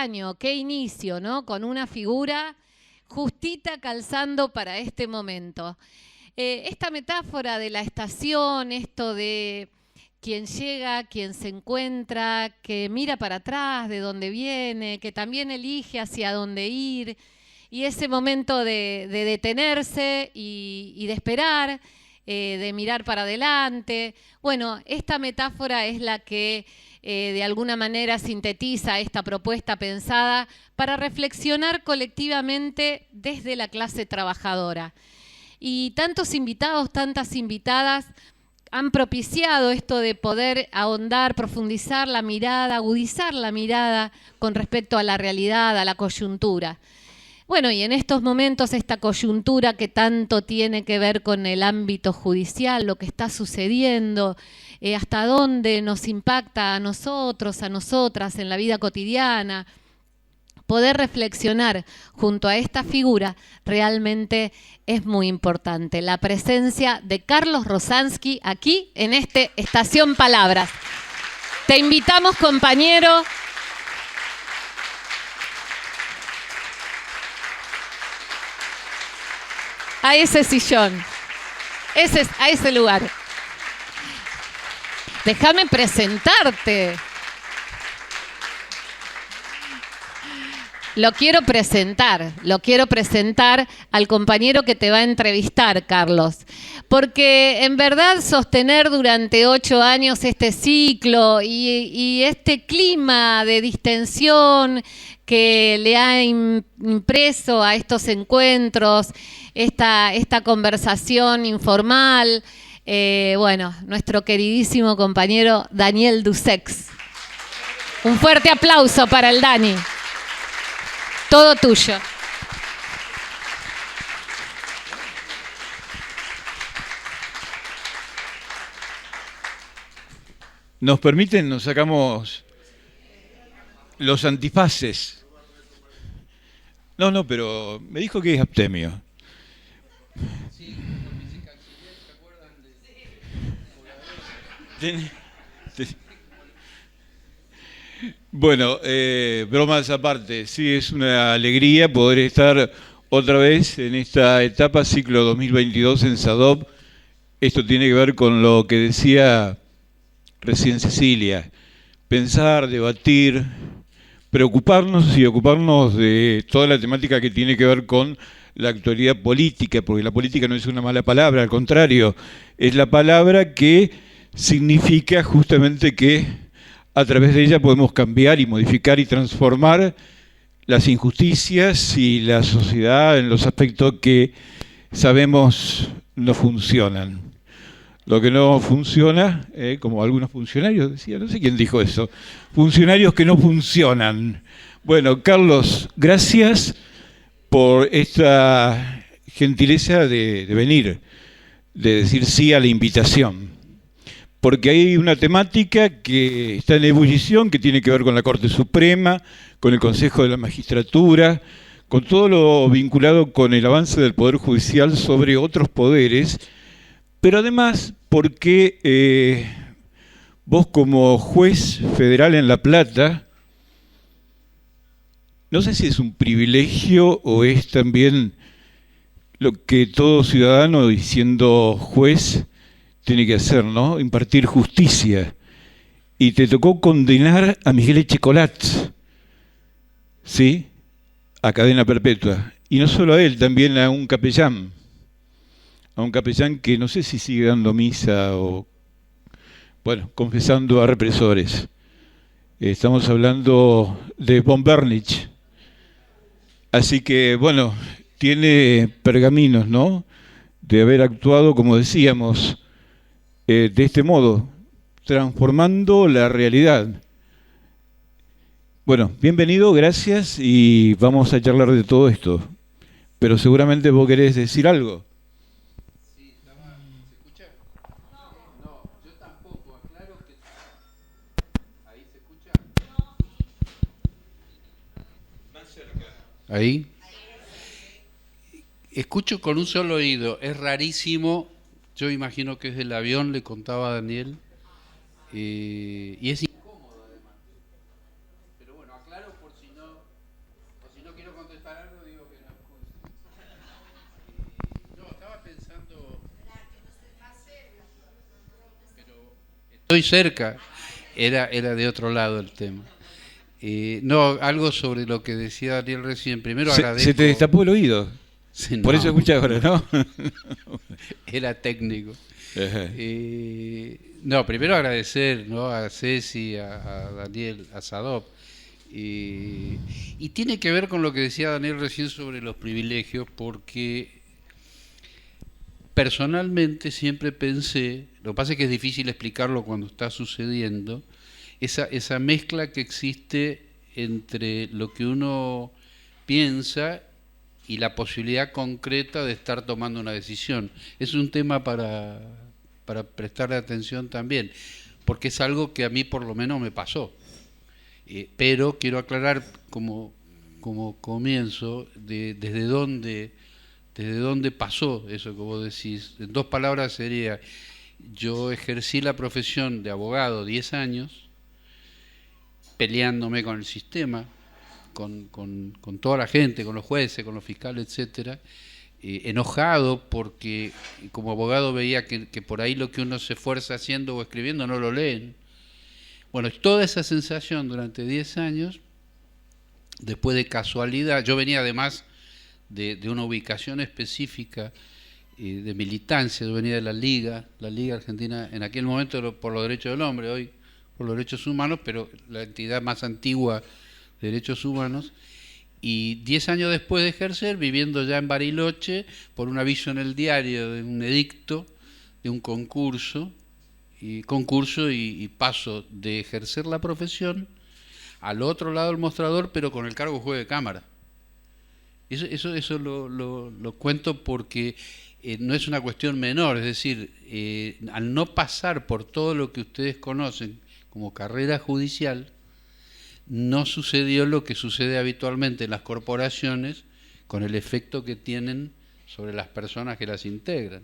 año, qué inicio, ¿no? Con una figura justita calzando para este momento. Esta metáfora de la estación, esto de quien llega, quien se encuentra, que mira para atrás de dónde viene, que también elige hacia dónde ir, y ese momento de detenerse y de esperar, de mirar para adelante. Bueno, esta metáfora es la que de alguna manera sintetiza esta propuesta pensada para reflexionar colectivamente desde la clase trabajadora. Y tantos invitados, tantas invitadas han propiciado esto de poder ahondar, profundizar la mirada, agudizar la mirada con respecto a la realidad, a la coyuntura. Bueno, y en estos momentos esta coyuntura que tanto tiene que ver con el ámbito judicial, lo que está sucediendo, hasta dónde nos impacta a nosotros, a nosotras en la vida cotidiana, poder reflexionar junto a esta figura realmente es muy importante. La presencia de Carlos Rosansky aquí en este Estación Palabras. Te invitamos, compañero, a ese sillón, a ese lugar. Déjame presentarte. Lo quiero presentar al compañero que te va a entrevistar, Carlos. Porque en verdad sostener durante 8 años este ciclo y este clima de distensión que le ha impreso a estos encuentros, esta conversación informal, bueno, nuestro queridísimo compañero Daniel Dussex. Un fuerte aplauso para el Dani. Todo tuyo. ¿Nos permiten? Nos sacamos los antifaces. No, pero me dijo que es abstemio. Sí, con mi canciller, ¿se acuerdan de...? Bueno, bromas aparte, sí, es una alegría poder estar otra vez en esta etapa ciclo 2022 en SADOP. Esto tiene que ver con lo que decía recién Cecilia, pensar, debatir, preocuparnos y ocuparnos de toda la temática que tiene que ver con la actualidad política, porque la política no es una mala palabra, al contrario, es la palabra que significa justamente que a través de ella podemos cambiar y modificar y transformar las injusticias y la sociedad en los aspectos que sabemos no funcionan. Lo que no funciona, como algunos funcionarios decían, no sé quién dijo eso, funcionarios que no funcionan. Bueno, Carlos, gracias por esta gentileza de venir, de decir sí a la invitación. Porque hay una temática que está en ebullición, que tiene que ver con la Corte Suprema, con el Consejo de la Magistratura, con todo lo vinculado con el avance del Poder Judicial sobre otros poderes, pero además porque vos como juez federal en La Plata, no sé si es un privilegio o es también lo que todo ciudadano, y siendo juez, tiene que hacer, ¿no? Impartir justicia. Y te tocó condenar a Miguel Echecolat, ¿sí? A cadena perpetua. Y no solo a él, también a un capellán. A un capellán que no sé si sigue dando misa o, bueno, confesando a represores. Estamos hablando de von Bernich. Así que, bueno, tiene pergaminos, ¿no? De haber actuado, como decíamos, de este modo, transformando la realidad. Bueno, bienvenido, gracias, y vamos a charlar de todo esto. Pero seguramente vos querés decir algo. Sí, ¿se escucha? No, yo tampoco, aclaro que... ¿Ahí se escucha? Más cerca. ¿Ahí? Escucho con un solo oído, es rarísimo. Yo imagino que es del avión, le contaba a Daniel, y es incómodo además. Pero bueno, aclaro por si no estoy cerca, era de otro lado el tema. No, algo sobre lo que decía Daniel recién. Primero agradezco. Se te destapó el oído. Sí, Por eso escuchas ahora, ¿no? Era técnico. No, primero agradecer, ¿no?, a Ceci, a Daniel, a Sadop. Y tiene que ver con lo que decía Daniel recién sobre los privilegios, porque personalmente siempre pensé, lo que pasa es que es difícil explicarlo cuando está sucediendo, esa mezcla que existe entre lo que uno piensa y la posibilidad concreta de estar tomando una decisión. Es un tema para prestarle atención también, porque es algo que a mí por lo menos me pasó. Pero quiero aclarar como comienzo desde dónde pasó eso que vos decís. En 2 palabras sería: yo ejercí la profesión de abogado 10 años, peleándome con el sistema, con toda la gente, con los jueces, con los fiscales, etcétera, enojado porque como abogado veía que por ahí lo que uno se esfuerza haciendo o escribiendo no lo leen. Bueno, toda esa sensación durante 10 años, después de casualidad, yo venía además de una ubicación específica de militancia, yo venía de la Liga Argentina, en aquel momento por los derechos del hombre, hoy por los derechos humanos, pero la entidad más antigua de derechos humanos, y 10 años después de ejercer, viviendo ya en Bariloche, por un aviso en el diario de un edicto, de un concurso y paso de ejercer la profesión al otro lado del mostrador, pero con el cargo de juez de cámara. Eso lo cuento porque no es una cuestión menor, es decir, al no pasar por todo lo que ustedes conocen como carrera judicial, no sucedió lo que sucede habitualmente en las corporaciones con el efecto que tienen sobre las personas que las integran.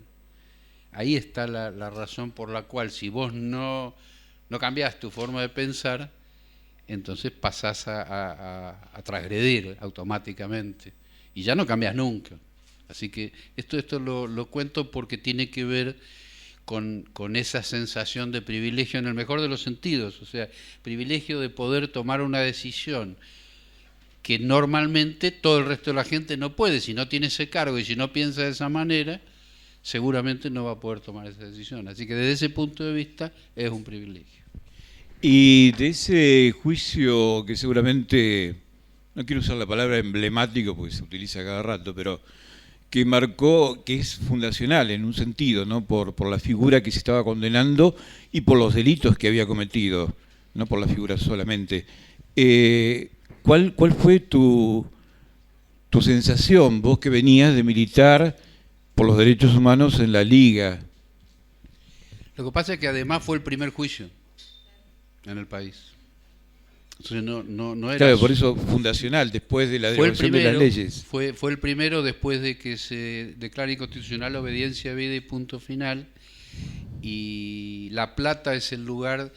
Ahí está la razón por la cual, si vos no cambiás tu forma de pensar, entonces pasás a transgredir automáticamente y ya no cambias nunca. Así que esto lo cuento porque tiene que ver con esa sensación de privilegio en el mejor de los sentidos, o sea, privilegio de poder tomar una decisión que normalmente todo el resto de la gente no puede. Si no tiene ese cargo y si no piensa de esa manera, seguramente no va a poder tomar esa decisión. Así que desde ese punto de vista es un privilegio. Y de ese juicio que seguramente, no quiero usar la palabra emblemático porque se utiliza cada rato, pero que marcó, que es fundacional en un sentido, ¿no?, por la figura que se estaba condenando y por los delitos que había cometido, no por la figura solamente. ¿Cuál fue tu sensación, vos que venías de militar por los derechos humanos en la Liga? Lo que pasa es que además fue el primer juicio en el país. Entonces no era... Claro, por eso fundacional, después de la derogación de las leyes. Fue el primero después de que se declare inconstitucional la obediencia a vida y punto final. Y La Plata es el lugar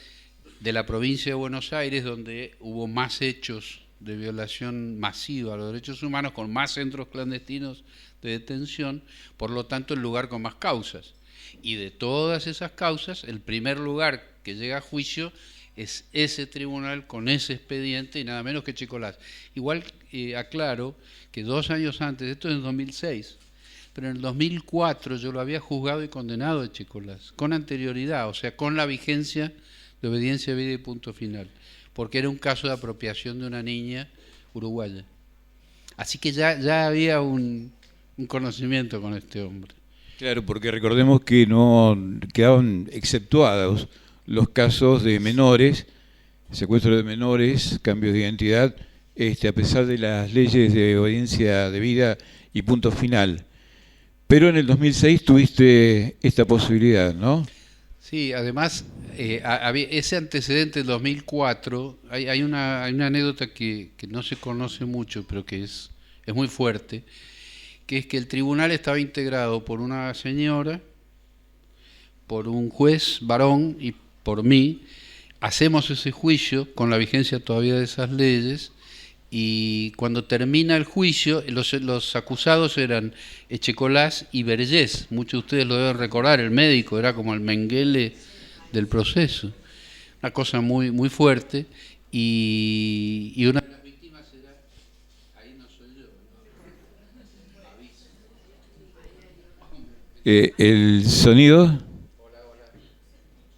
de la provincia de Buenos Aires donde hubo más hechos de violación masiva a los derechos humanos, con más centros clandestinos de detención, por lo tanto el lugar con más causas. Y de todas esas causas, el primer lugar que llega a juicio es ese tribunal con ese expediente y nada menos que Chicolás. Igual aclaro que 2 años antes, esto es en 2006, pero en el 2004 yo lo había juzgado y condenado a Chicolás, con anterioridad, o sea, con la vigencia de obediencia a vida y punto final, porque era un caso de apropiación de una niña uruguaya. Así que ya había un conocimiento con este hombre. Claro, porque recordemos que no quedaban exceptuados los casos de menores, secuestro de menores, cambios de identidad, a pesar de las leyes de obediencia debida y punto final. Pero en el 2006 tuviste esta posibilidad, ¿no? Sí, además, había ese antecedente del 2004, hay una anécdota que no se conoce mucho, pero que es muy fuerte, que es que el tribunal estaba integrado por una señora, por un juez varón y por mí. Hacemos ese juicio con la vigencia todavía de esas leyes y cuando termina el juicio los acusados eran Echecolás y Vergés. Muchos de ustedes lo deben recordar, el médico era como el Mengele del proceso. una cosa muy, muy fuerte, y una de las víctimas era, ahí no soy yo, ¿El sonido?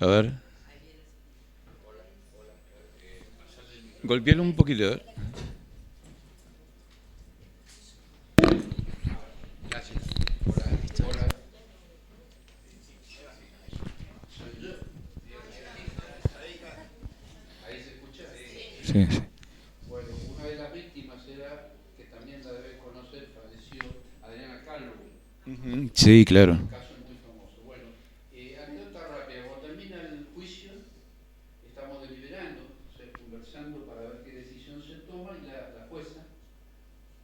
A ver. Golpealo un poquito, a ver. Gracias. Hola. ¿Ahí se escucha? Sí, sí. Bueno, una de las víctimas era, que también la debes conocer, falleció Adriana Calvo. Sí, claro. Un caso muy famoso. Bueno, anécdota rápida. Cuando termina el juicio, estamos deliberando, o sea, conversando para ver qué decisión se toma, y la jueza,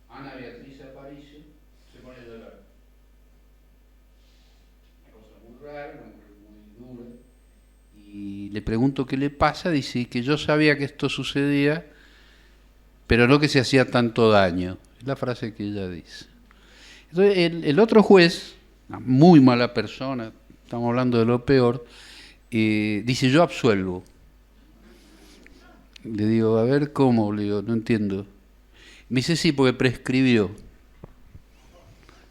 Ana Beatriz Aparicio, se pone a llorar. Una cosa muy rara, una mujer muy dura. Y le pregunto qué le pasa, dice que yo sabía que esto sucedía, pero no que se hacía tanto daño. Es la frase que ella dice. Entonces, el otro juez, una muy mala persona, estamos hablando de lo peor, dice, yo absuelvo. Le digo, a ver, ¿cómo? Le digo, no entiendo. Me dice, sí, porque prescribió.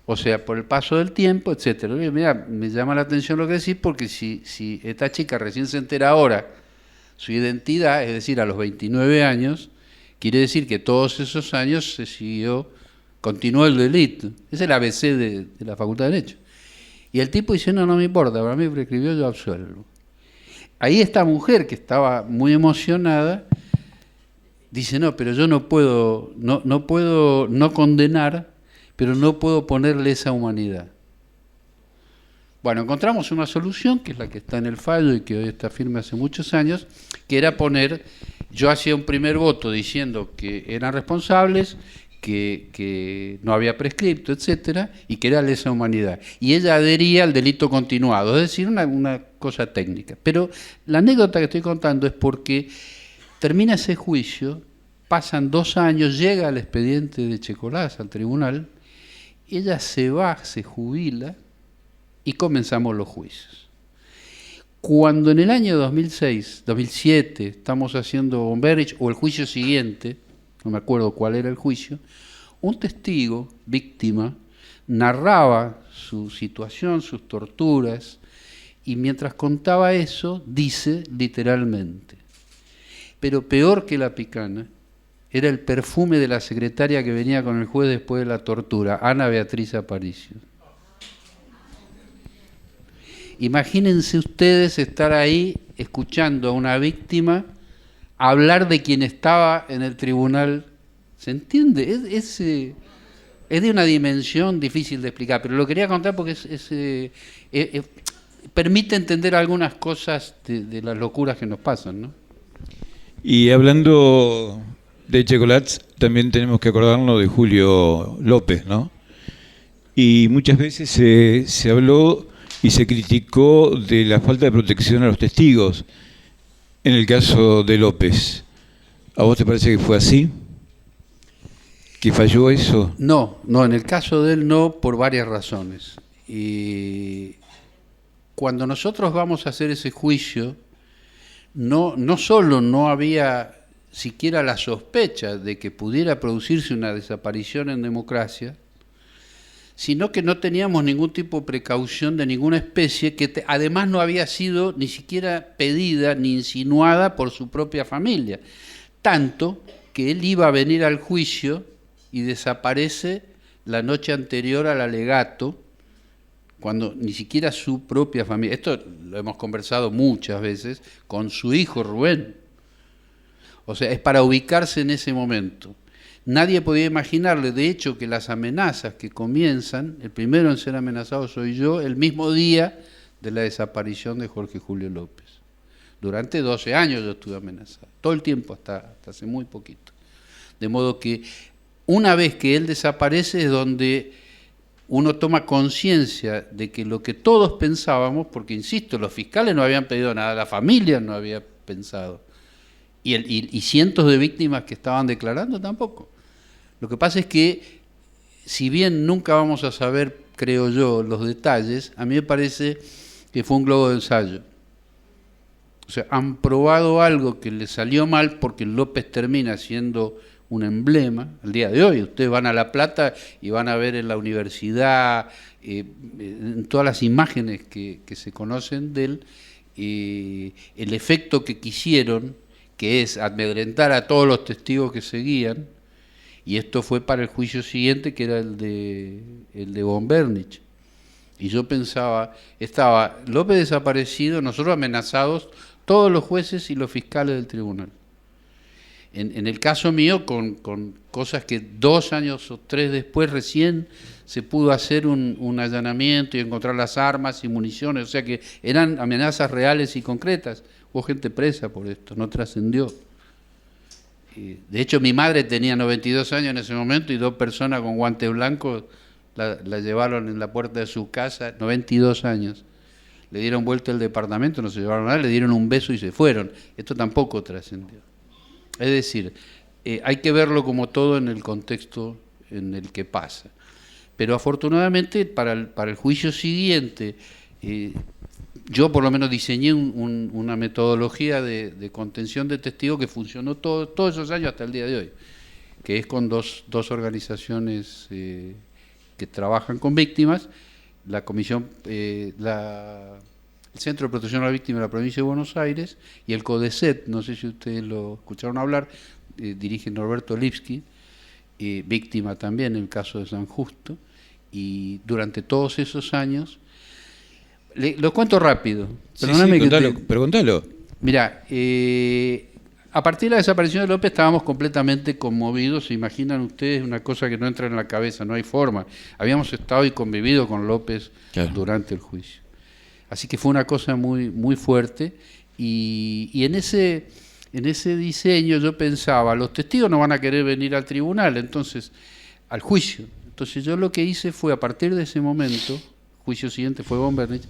O sea, por el paso del tiempo, etcétera. Mira, me llama la atención lo que decís, porque si esta chica recién se entera ahora su identidad, es decir, a los 29 años, quiere decir que todos esos años se siguió, continuó el delito. Es el ABC de la Facultad de Derecho. Y el tipo dice, no me importa, para mí prescribió, yo absuelvo. Ahí esta mujer, que estaba muy emocionada, dice, no, pero yo no puedo no condenar, pero no puedo ponerle esa humanidad. Bueno, encontramos una solución, que es la que está en el fallo y que hoy está firme hace muchos años, que era poner, yo hacía un primer voto diciendo que eran responsables, que no había prescripto, etcétera, y que era lesa humanidad. Y ella adhería al delito continuado, es decir, una cosa técnica. Pero la anécdota que estoy contando es porque termina ese juicio, pasan 2 años, llega el expediente de Checolás al tribunal, ella se va, se jubila, y comenzamos los juicios. Cuando en el año 2006, 2007, estamos haciendo Bomberich, o el juicio siguiente, no me acuerdo cuál era el juicio, un testigo, víctima, narraba su situación, sus torturas, y mientras contaba eso, dice literalmente, pero peor que la picana, era el perfume de la secretaria que venía con el juez después de la tortura, Ana Beatriz Aparicio. Imagínense ustedes estar ahí escuchando a una víctima hablar de quien estaba en el tribunal. ¿Se entiende? Es de una dimensión difícil de explicar, pero lo quería contar porque permite entender algunas cosas de las locuras que nos pasan, ¿no? Y hablando de Checolats, también tenemos que acordarnos de Julio López, ¿no? Y muchas veces se habló y se criticó de la falta de protección a los testigos en el caso de López. ¿A vos te parece que fue así? ¿Que falló eso? No, en el caso de él no, por varias razones. Y cuando nosotros vamos a hacer ese juicio, no solo no había siquiera la sospecha de que pudiera producirse una desaparición en democracia, sino que no teníamos ningún tipo de precaución de ninguna especie, que además no había sido ni siquiera pedida ni insinuada por su propia familia. Tanto que él iba a venir al juicio y desaparece la noche anterior al alegato, cuando ni siquiera su propia familia, esto lo hemos conversado muchas veces, con su hijo Rubén. O sea, es para ubicarse en ese momento. Nadie podía imaginarle, de hecho, que las amenazas que comienzan, el primero en ser amenazado soy yo, el mismo día de la desaparición de Jorge Julio López. Durante 12 años yo estuve amenazado, todo el tiempo, hasta hace muy poquito. De modo que una vez que él desaparece es donde uno toma conciencia de que lo que todos pensábamos, porque insisto, los fiscales no habían pedido nada, la familia no había pensado, y cientos de víctimas que estaban declarando tampoco. Lo que pasa es que, si bien nunca vamos a saber, creo yo, los detalles, a mí me parece que fue un globo de ensayo. O sea, han probado algo que les salió mal porque López termina siendo un emblema. Al día de hoy, ustedes van a La Plata y van a ver en la universidad, en todas las imágenes que se conocen de él, el efecto que quisieron, que es amedrentar a todos los testigos que seguían, y esto fue para el juicio siguiente, que era el de von Bernich. Y yo pensaba, estaba López desaparecido, nosotros amenazados, todos los jueces y los fiscales del tribunal. En el caso mío, con cosas que 2 años o 3 después recién se pudo hacer un allanamiento y encontrar las armas y municiones, o sea que eran amenazas reales y concretas. Hubo gente presa por esto, no trascendió. De hecho, mi madre tenía 92 años en ese momento y 2 personas con guantes blancos la llevaron en la puerta de su casa, 92 años. Le dieron vuelta al departamento, no se llevaron nada, le dieron un beso y se fueron. Esto tampoco trascendió. Es decir, hay que verlo como todo en el contexto en el que pasa. Pero afortunadamente para el juicio siguiente, yo por lo menos diseñé una metodología de contención de testigos que funcionó todos esos años hasta el día de hoy, que es con dos organizaciones que trabajan con víctimas, la Comisión, el Centro de Protección a la Víctima de la Provincia de Buenos Aires y el CODECET, no sé si ustedes lo escucharon hablar, dirige Norberto Lipski, víctima también en el caso de San Justo, y durante todos esos años, lo cuento rápido, perdóname, pero contalo. Mirá, a partir de la desaparición de López estábamos completamente conmovidos, se imaginan ustedes una cosa que no entra en la cabeza, no hay forma. Habíamos estado y convivido con López durante el juicio. Así que fue una cosa muy, muy fuerte y en ese diseño yo pensaba, los testigos no van a querer venir al tribunal, entonces, al juicio. Entonces yo lo que hice fue, a partir de ese momento, el juicio siguiente fue von Bernich,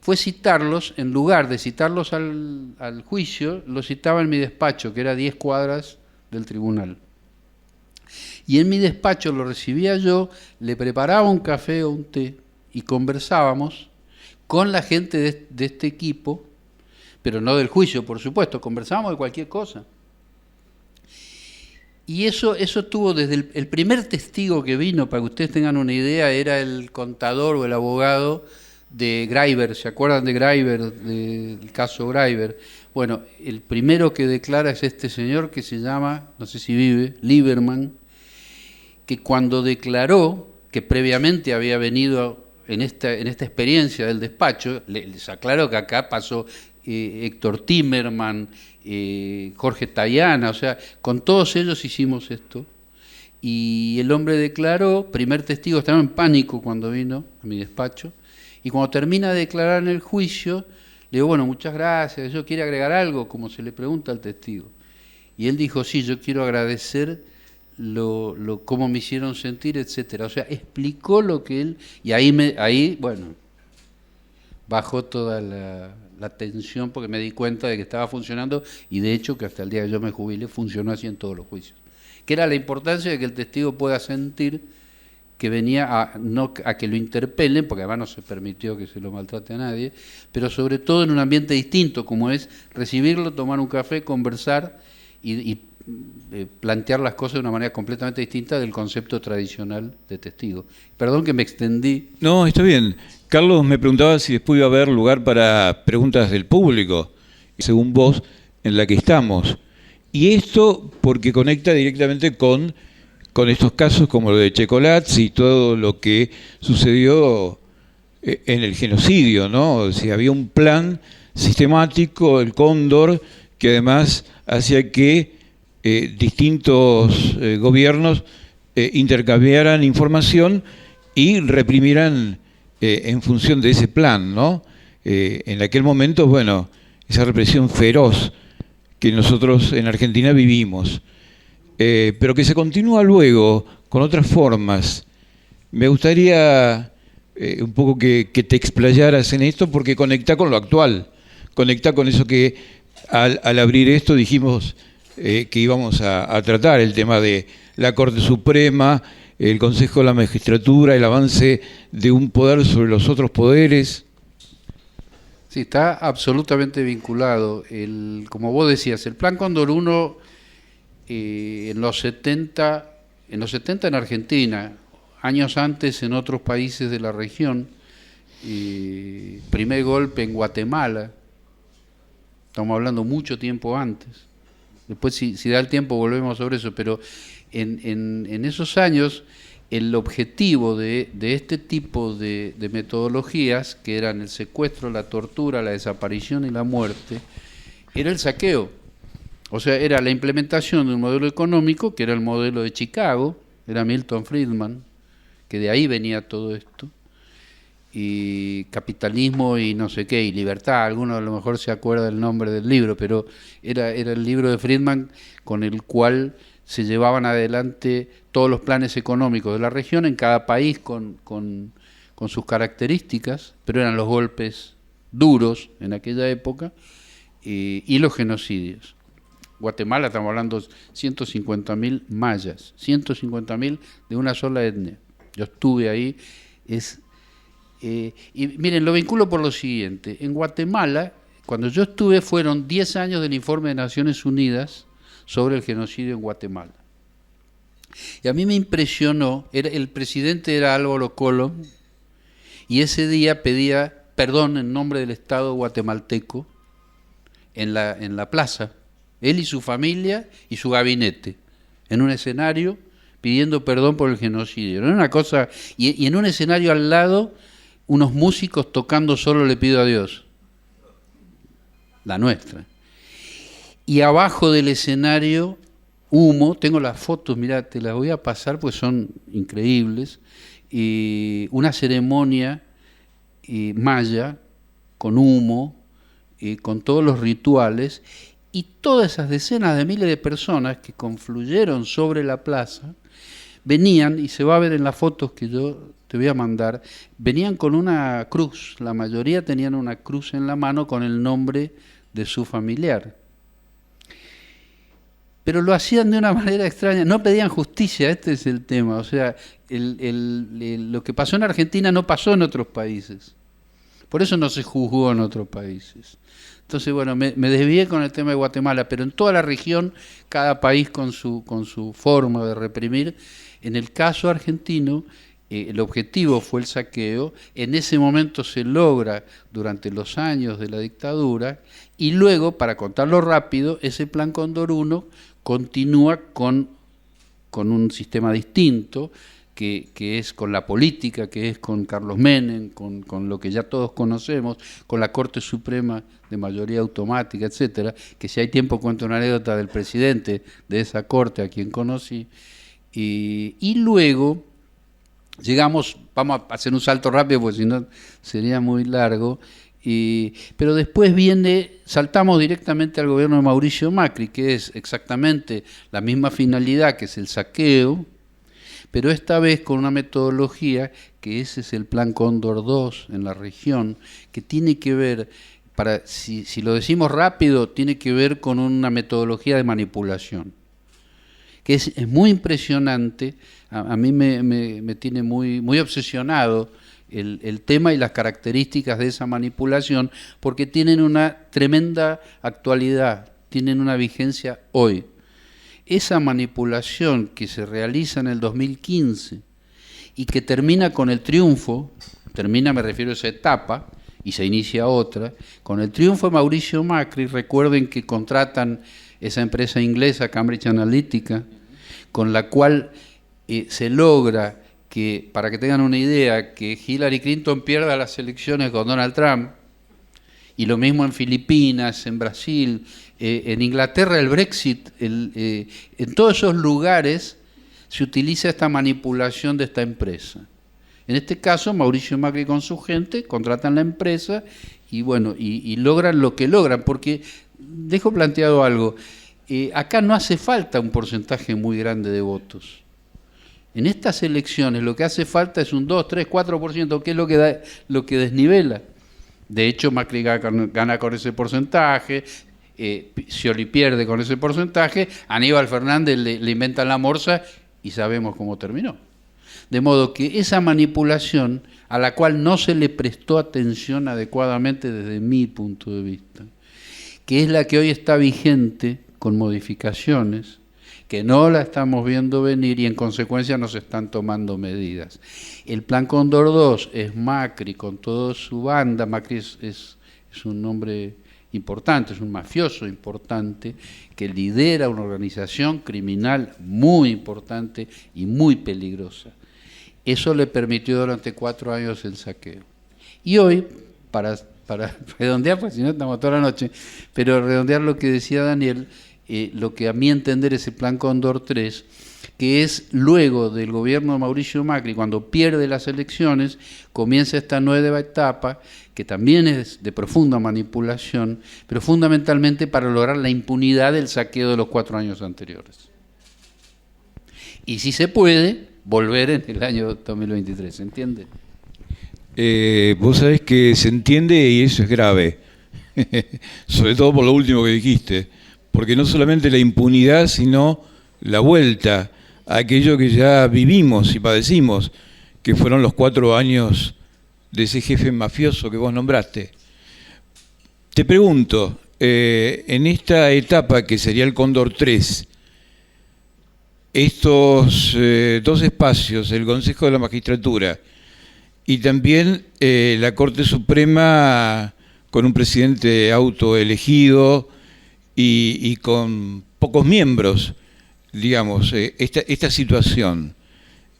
fue citarlos, en lugar de citarlos al juicio, los citaba en mi despacho, que era 10 cuadras del tribunal. Y en mi despacho lo recibía yo, le preparaba un café o un té y conversábamos con la gente de este equipo, pero no del juicio, por supuesto, conversábamos de cualquier cosa. Y eso tuvo desde el primer testigo que vino, para que ustedes tengan una idea, era el contador o el abogado de Greiber, ¿se acuerdan de Greiber, del caso Greiber? Bueno, el primero que declara es este señor que se llama, no sé si vive, Lieberman, que cuando declaró que previamente había venido en esta experiencia del despacho, les aclaro que acá pasó Héctor Timerman, Jorge Tayana, o sea, con todos ellos hicimos esto. Y el hombre declaró, primer testigo, estaba en pánico cuando vino a mi despacho, y cuando termina de declarar en el juicio, le digo, bueno, muchas gracias, ¿yo quiere agregar algo? Como se le pregunta al testigo. Y él dijo, sí, yo quiero agradecer cómo me hicieron sentir, etcétera. O sea, explicó lo que él, y ahí bueno, bajó toda la tensión porque me di cuenta de que estaba funcionando y de hecho que hasta el día que yo me jubilé funcionó así en todos los juicios. Que era la importancia de que el testigo pueda sentir que venía no a que lo interpelen, porque además no se permitió que se lo maltrate a nadie, pero sobre todo en un ambiente distinto, como es recibirlo, tomar un café, conversar y plantear las cosas de una manera completamente distinta del concepto tradicional de testigo. Perdón que me extendí. No, está bien. Carlos me preguntaba si después iba a haber lugar para preguntas del público, según vos, en la que estamos. Y esto porque conecta directamente con estos casos como lo de Checolats y todo lo que sucedió en el genocidio, ¿no? O sea, había un plan sistemático, el Cóndor, que además hacía que distintos gobiernos intercambiaran información y reprimieran en función de ese plan, ¿no? En aquel momento, bueno, esa represión feroz que nosotros en Argentina vivimos, pero que se continúa luego con otras formas. Me gustaría un poco que te explayaras en esto porque conecta con lo actual, conecta con eso que al abrir esto dijimos que íbamos a tratar, el tema de la Corte Suprema, el Consejo de la Magistratura, el avance de un poder sobre los otros poderes. Sí, está absolutamente vinculado. Como vos decías, el Plan Cóndor 1 en los 70 en Argentina, años antes en otros países de la región, primer golpe en Guatemala, estamos hablando mucho tiempo antes. Después, si da el tiempo, volvemos sobre eso, pero en esos años el objetivo de este tipo de metodologías, que eran el secuestro, la tortura, la desaparición y la muerte, era el saqueo. O sea, era la implementación de un modelo económico, que era el modelo de Chicago, era Milton Friedman, que de ahí venía todo esto, y capitalismo y no sé qué, y libertad, alguno a lo mejor se acuerda del nombre del libro, pero era el libro de Friedman con el cual se llevaban adelante todos los planes económicos de la región en cada país con sus características, pero eran los golpes duros en aquella época y los genocidios. Guatemala, estamos hablando de 150.000 mayas, 150.000 de una sola etnia. Yo estuve ahí, y miren, lo vinculo por lo siguiente. En Guatemala, cuando yo estuve, fueron 10 años del informe de Naciones Unidas sobre el genocidio en Guatemala. Y a mí me impresionó, el presidente era Álvaro Colom, y ese día pedía perdón en nombre del Estado guatemalteco en la plaza, él y su familia y su gabinete, en un escenario pidiendo perdón por el genocidio. Era una cosa, y en un escenario al lado, unos músicos tocando Solo le pido a Dios, la nuestra. Y abajo del escenario, humo, tengo las fotos, mirá, te las voy a pasar porque son increíbles, y una ceremonia maya con humo, con todos los rituales, y todas esas decenas de miles de personas que confluyeron sobre la plaza, venían, y se va a ver en las fotos que yo te voy a mandar, venían con una cruz, la mayoría tenían una cruz en la mano con el nombre de su familiar. Pero lo hacían de una manera extraña, no pedían justicia, este es el tema, o sea, lo que pasó en Argentina no pasó en otros países, por eso no se juzgó en otros países. Entonces, bueno, me desvié con el tema de Guatemala, pero en toda la región, cada país con su forma de reprimir. En el caso argentino, el objetivo fue el saqueo, en ese momento se logra durante los años de la dictadura, y luego, para contarlo rápido, ese Plan Cóndor 1 continúa con un sistema distinto, que es con la política, que es con Carlos Menem, con lo que ya todos conocemos, con la Corte Suprema de mayoría automática, etcétera, que si hay tiempo cuento una anécdota del presidente de esa corte a quien conocí, y luego llegamos, vamos a hacer un salto rápido porque si no sería muy largo, pero después saltamos directamente al gobierno de Mauricio Macri, que es exactamente la misma finalidad, que es el saqueo, pero esta vez con una metodología, que ese es el Plan Cóndor 2 en la región, que tiene que ver, si lo decimos rápido, tiene que ver con una metodología de manipulación, que es muy impresionante. A mí me tiene muy obsesionado el tema y las características de esa manipulación, porque tienen una tremenda actualidad, tienen una vigencia hoy. Esa manipulación que se realiza en el 2015 y que termina con el triunfo, me refiero a esa etapa, y se inicia otra, con el triunfo de Mauricio Macri. Recuerden que contratan esa empresa inglesa, Cambridge Analytica, con la cual se logra que, para que tengan una idea, que Hillary Clinton pierda las elecciones con Donald Trump, y lo mismo en Filipinas, en Brasil, en Inglaterra el Brexit, en todos esos lugares se utiliza esta manipulación de esta empresa. En este caso, Mauricio Macri con su gente contratan la empresa y bueno, y logran lo que logran, porque dejo planteado algo, acá no hace falta un porcentaje muy grande de votos. En estas elecciones lo que hace falta es un 2, 3, 4%, que es lo que desnivela. De hecho, Macri gana con ese porcentaje, Scioli pierde con ese porcentaje, Aníbal Fernández le inventan la morsa y sabemos cómo terminó. De modo que esa manipulación, a la cual no se le prestó atención adecuadamente desde mi punto de vista, que es la que hoy está vigente con modificaciones, que no la estamos viendo venir y en consecuencia no se están tomando medidas. El Plan Cóndor 2 es Macri con toda su banda. Macri es un hombre importante, es un mafioso importante que lidera una organización criminal muy importante y muy peligrosa. Eso le permitió durante 4 años el saqueo. Y hoy, para redondear, porque si no estamos toda la noche, pero redondear lo que decía Daniel, lo que a mi entender es el Plan Cóndor 3, que es luego del gobierno de Mauricio Macri, cuando pierde las elecciones, comienza esta nueva etapa, que también es de profunda manipulación, pero fundamentalmente para lograr la impunidad del saqueo de los 4 años anteriores. Y si se puede, volver en el año 2023, ¿se entiende? Vos sabés que se entiende y eso es grave, sobre todo por lo último que dijiste, porque no solamente la impunidad, sino la vuelta a aquello que ya vivimos y padecimos, que fueron los 4 años de ese jefe mafioso que vos nombraste. Te pregunto, en esta etapa que sería el Cóndor 3, estos 2 espacios, el Consejo de la Magistratura y también la Corte Suprema con un presidente autoelegido y con pocos miembros, digamos, esta situación,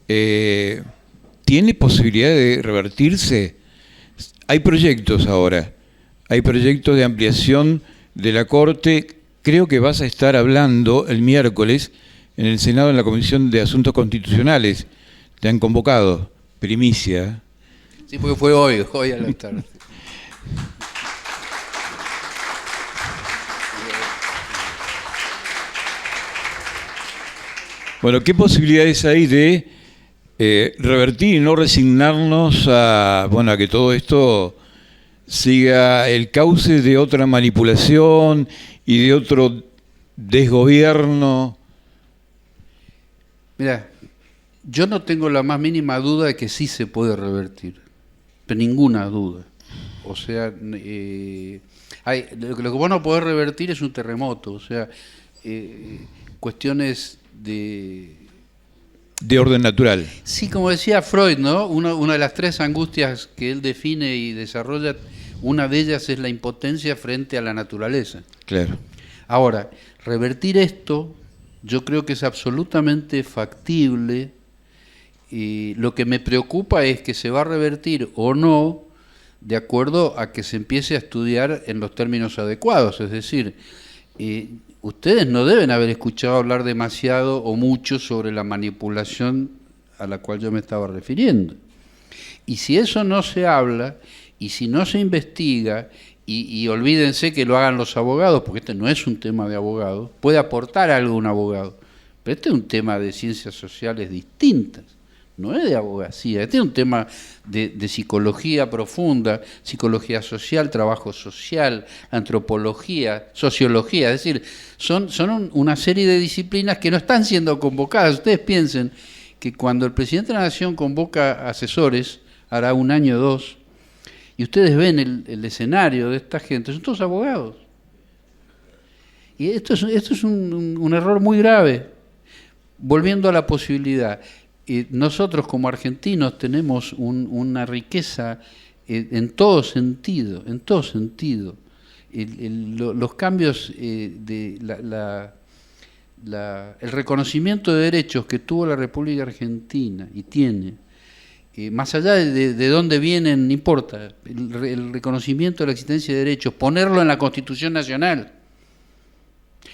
¿tiene posibilidad de revertirse? Hay proyectos ahora, hay proyectos de ampliación de la Corte. Creo que vas a estar hablando el miércoles en el Senado, en la Comisión de Asuntos Constitucionales. Te han convocado, primicia. Sí, porque fue hoy a la tarde. Bueno, ¿qué posibilidades hay de revertir y no resignarnos a que todo esto siga el cauce de otra manipulación y de otro desgobierno? Mira, yo no tengo la más mínima duda de que sí se puede revertir, pero ninguna duda. O sea, lo que vos no podés revertir es un terremoto, o sea, cuestiones de orden natural. Sí, como decía Freud, ¿no? Una de las 3 angustias que él define y desarrolla, una de ellas es la impotencia frente a la naturaleza. Claro. Ahora, revertir esto, yo creo que es absolutamente factible. Y lo que me preocupa es que se va a revertir o no de acuerdo a que se empiece a estudiar en los términos adecuados. Es decir, ustedes no deben haber escuchado hablar demasiado o mucho sobre la manipulación a la cual yo me estaba refiriendo. Y si eso no se habla, y si no se investiga, y olvídense que lo hagan los abogados, porque este no es un tema de abogados, puede aportar algo un abogado, pero este es un tema de ciencias sociales distintas, no es de abogacía, este es un tema de psicología profunda, psicología social, trabajo social, antropología, sociología, es decir, son una serie de disciplinas que no están siendo convocadas. Ustedes piensen que cuando el presidente de la Nación convoca asesores, hará 1 año o 2, y ustedes ven el escenario de esta gente, son todos abogados. Y esto es un error muy grave. Volviendo a la posibilidad, nosotros como argentinos tenemos una riqueza en todo sentido, en todo sentido. Los cambios el reconocimiento de derechos que tuvo la República Argentina y tiene, más allá de dónde vienen, no importa, el reconocimiento de la existencia de derechos, ponerlo en la Constitución Nacional.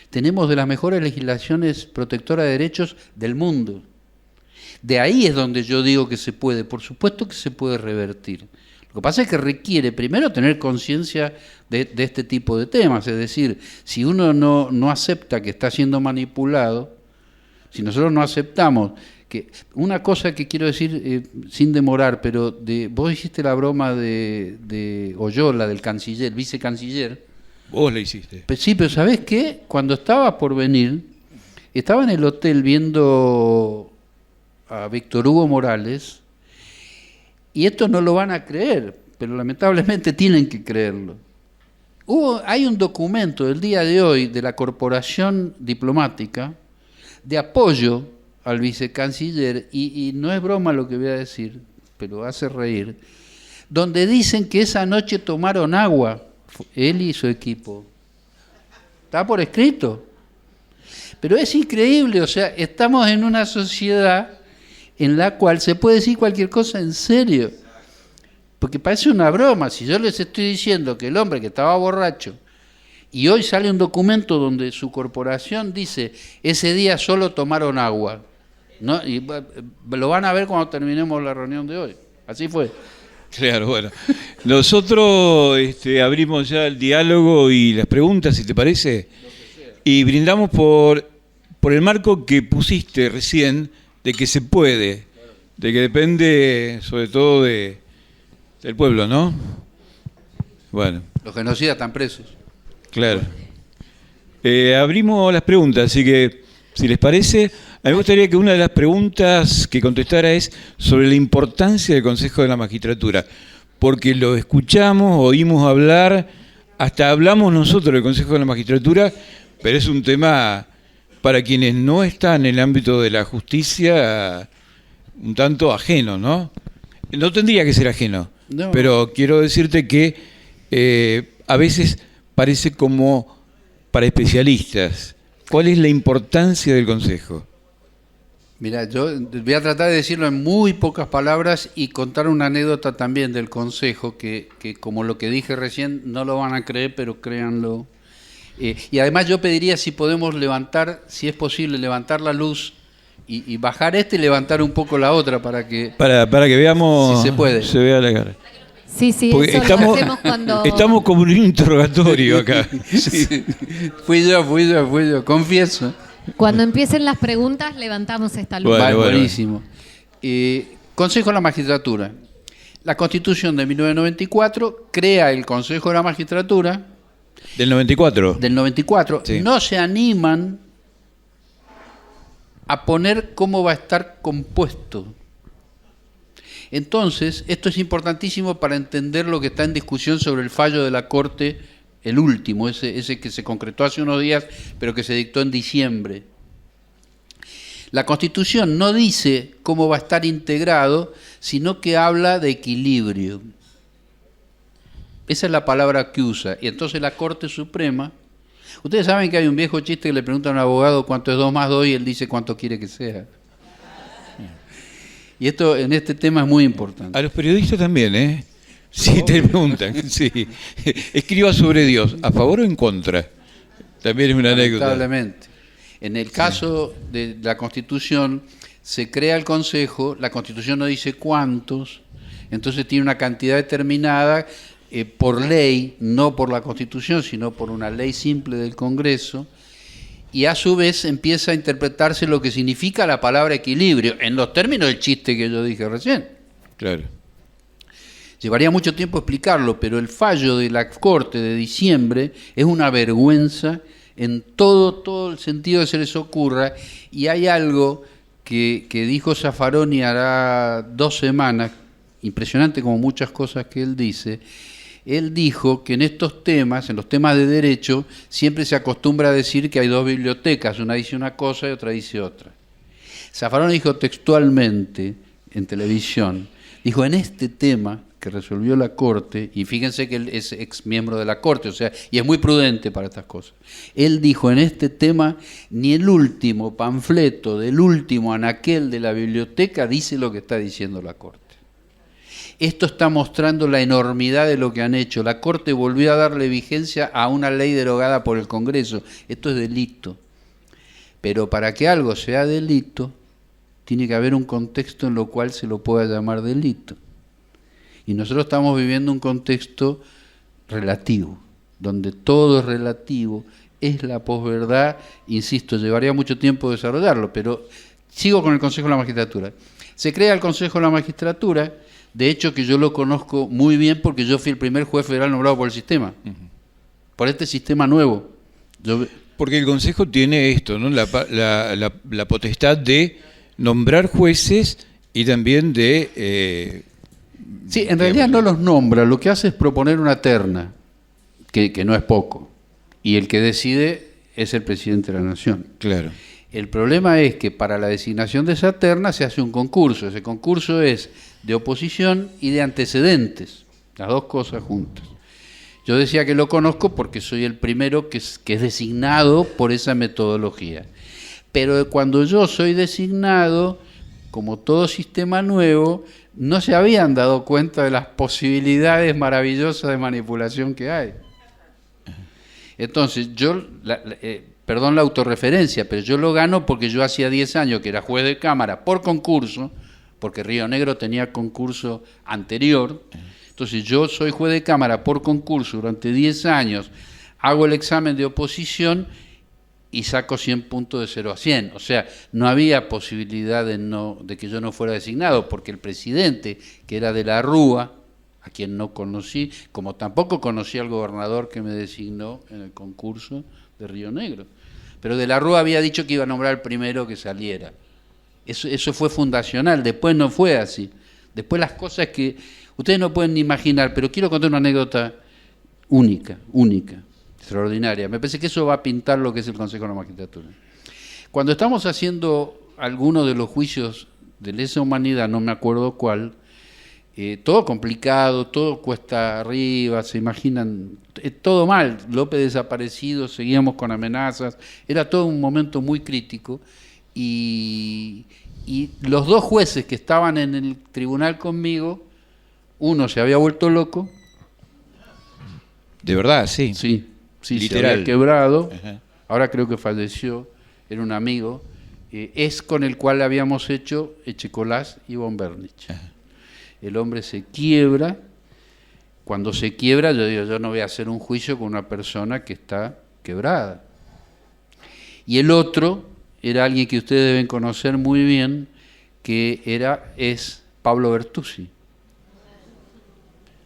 Tenemos de las mejores legislaciones protectoras de derechos del mundo. De ahí es donde yo digo que se puede, por supuesto que se puede revertir. Lo que pasa es que requiere primero tener conciencia de este tipo de temas, es decir, si uno no acepta que está siendo manipulado, si nosotros no aceptamos que... Una cosa que quiero decir sin demorar, pero vos hiciste la broma de Oyola, del canciller, vicecanciller. Vos la hiciste. Sí, pero ¿sabés qué? Cuando estaba por venir, estaba en el hotel viendo a Víctor Hugo Morales, y esto no lo van a creer, pero lamentablemente tienen que creerlo. Hay un documento del día de hoy de la Corporación Diplomática de apoyo al vicecanciller, y no es broma lo que voy a decir, pero hace reír, donde dicen que esa noche tomaron agua, él y su equipo. Está por escrito. Pero es increíble, o sea, estamos en una sociedad en la cual se puede decir cualquier cosa en serio. Porque parece una broma. Si yo les estoy diciendo que el hombre que estaba borracho, y hoy sale un documento donde su corporación dice, ese día solo tomaron agua, ¿no? Y lo van a ver cuando terminemos la reunión de hoy. Así fue. Claro, bueno. Nosotros abrimos ya el diálogo y las preguntas, si te parece, y brindamos por el marco que pusiste recién, de que se puede, de que depende sobre todo del pueblo, ¿no? Bueno. Los genocidas están presos. Claro. Abrimos las preguntas, así que, si les parece, a mí me gustaría que una de las preguntas que contestara es sobre la importancia del Consejo de la Magistratura, porque lo escuchamos, oímos hablar, hasta hablamos nosotros del Consejo de la Magistratura, pero es un tema para quienes no están en el ámbito de la justicia un tanto ajeno, ¿no? No tendría que ser ajeno, no. Pero quiero decirte que a veces parece como para especialistas. ¿Cuál es la importancia del Consejo? Mira, yo voy a tratar de decirlo en muy pocas palabras y contar una anécdota también del Consejo, que como lo que dije recién, no lo van a creer, pero créanlo. Y además yo pediría si podemos levantar, si es posible, levantar la luz y bajar y levantar un poco la otra para que veamos si se puede. Se vea la cara. Sí, porque eso lo hacemos cuando... Estamos como en un interrogatorio acá. Sí. Fui yo, confieso. Cuando empiecen las preguntas, levantamos esta luz. Bueno. Buenísimo. Consejo de la Magistratura. La Constitución de 1994 crea el Consejo de la Magistratura. ¿Del 94? Del 94. Sí. No se animan a poner cómo va a estar compuesto. Entonces, esto es importantísimo para entender lo que está en discusión sobre el fallo de la Corte, el último, ese que se concretó hace unos días, pero que se dictó en diciembre. La Constitución no dice cómo va a estar integrado, sino que habla de equilibrio. Esa es la palabra que usa. Y entonces la Corte Suprema... Ustedes saben que hay un viejo chiste que le pregunta a un abogado cuánto es 2 más 2 y él dice cuánto quiere que sea. Y esto en este tema es muy importante. A los periodistas también, ¿eh? Sí, te preguntan. Sí. Escriba sobre Dios, ¿a favor o en contra? También es una anécdota. Lamentablemente. En el caso de la Constitución, se crea el Consejo, la Constitución no dice cuántos, entonces tiene una cantidad determinada por ley, no por la Constitución, sino por una ley simple del Congreso, y a su vez empieza a interpretarse lo que significa la palabra equilibrio, en los términos del chiste que yo dije recién. Claro. Llevaría mucho tiempo explicarlo, pero el fallo de la Corte de diciembre es una vergüenza en todo el sentido que se les ocurra, y hay algo que dijo Zaffaroni hará 2 semanas, impresionante como muchas cosas que él dice. Él dijo que en estos temas, en los temas de derecho, siempre se acostumbra a decir que hay 2 bibliotecas, una dice una cosa y otra dice otra. Zaffaroni dijo textualmente en televisión, dijo, en este tema que resolvió la Corte, y fíjense que él es ex miembro de la Corte, o sea, y es muy prudente para estas cosas. Él dijo, en este tema, ni el último panfleto del último anaquel de la biblioteca dice lo que está diciendo la Corte. Esto está mostrando la enormidad de lo que han hecho. La Corte volvió a darle vigencia a una ley derogada por el Congreso. Esto es delito. Pero para que algo sea delito, tiene que haber un contexto en lo cual se lo pueda llamar delito. Y nosotros estamos viviendo un contexto relativo, donde todo es relativo, es la posverdad, insisto, llevaría mucho tiempo desarrollarlo, pero sigo con el Consejo de la Magistratura. Se crea el Consejo de la Magistratura, de hecho que yo lo conozco muy bien porque yo fui el primer juez federal nombrado por el sistema, por este sistema nuevo. Porque el Consejo tiene esto, ¿no? La potestad de nombrar jueces y también de... Sí, en realidad no los nombra, lo que hace es proponer una terna, que no es poco, y el que decide es el presidente de la Nación. Claro. El problema es que para la designación de esa terna se hace un concurso. Ese concurso es de oposición y de antecedentes, las dos cosas juntas. Yo decía que lo conozco porque soy el primero que es designado por esa metodología. Pero cuando yo soy designado, como todo sistema nuevo, no se habían dado cuenta de las posibilidades maravillosas de manipulación que hay. Entonces, perdón la autorreferencia, pero yo lo gano porque yo hacía 10 años que era juez de cámara por concurso, porque Río Negro tenía concurso anterior. Entonces yo soy juez de cámara por concurso durante 10 años, hago el examen de oposición y saco 100 puntos de 0 a 100. O sea, no había posibilidad de que yo no fuera designado, porque el presidente, que era de la Rúa, a quien no conocí, como tampoco conocí al gobernador que me designó en el concurso de Río Negro. Pero de la Rúa había dicho que iba a nombrar el primero que saliera. Eso fue fundacional, después no fue así. Después las cosas que ustedes no pueden ni imaginar, pero quiero contar una anécdota única, extraordinaria. Me parece que eso va a pintar lo que es el Consejo de la Magistratura. Cuando estamos haciendo algunos de los juicios de lesa humanidad, no me acuerdo cuál, todo complicado, todo cuesta arriba, se imaginan, todo mal, López desaparecido, seguíamos con amenazas, era todo un momento muy crítico y los dos jueces que estaban en el tribunal conmigo, uno se había vuelto loco. ¿De verdad? Sí. Sí, literal. Se había quebrado, Ajá. Ahora creo que falleció, era un amigo, es con el cual habíamos hecho Echecolás y Bombernich. Ajá. El hombre se quiebra. Cuando se quiebra, yo digo, yo no voy a hacer un juicio con una persona que está quebrada. Y el otro era alguien que ustedes deben conocer muy bien, que es Pablo Bertuzzi.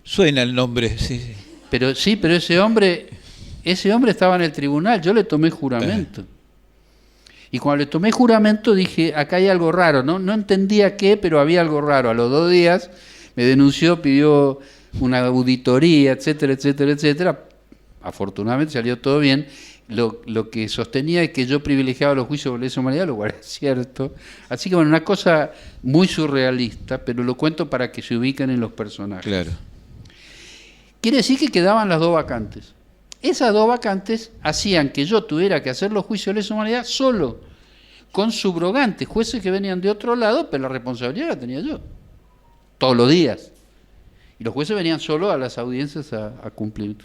Suena el nombre, sí. Pero ese hombre estaba en el tribunal, yo le tomé juramento. Y cuando le tomé juramento dije, acá hay algo raro, no entendía qué, pero había algo raro. A los 2 días me denunció, pidió una auditoría, etcétera, etcétera, etcétera. Afortunadamente salió todo bien. Lo que sostenía es que yo privilegiaba los juicios por lesa humanidad, lo cual es cierto. Así que bueno, una cosa muy surrealista, pero lo cuento para que se ubiquen en los personajes. Claro. Quiere decir que quedaban las 2 vacantes. Esas 2 vacantes hacían que yo tuviera que hacer los juicios de lesa humanidad solo, con subrogantes, jueces que venían de otro lado, pero la responsabilidad la tenía yo, todos los días. Y los jueces venían solo a las audiencias a cumplir.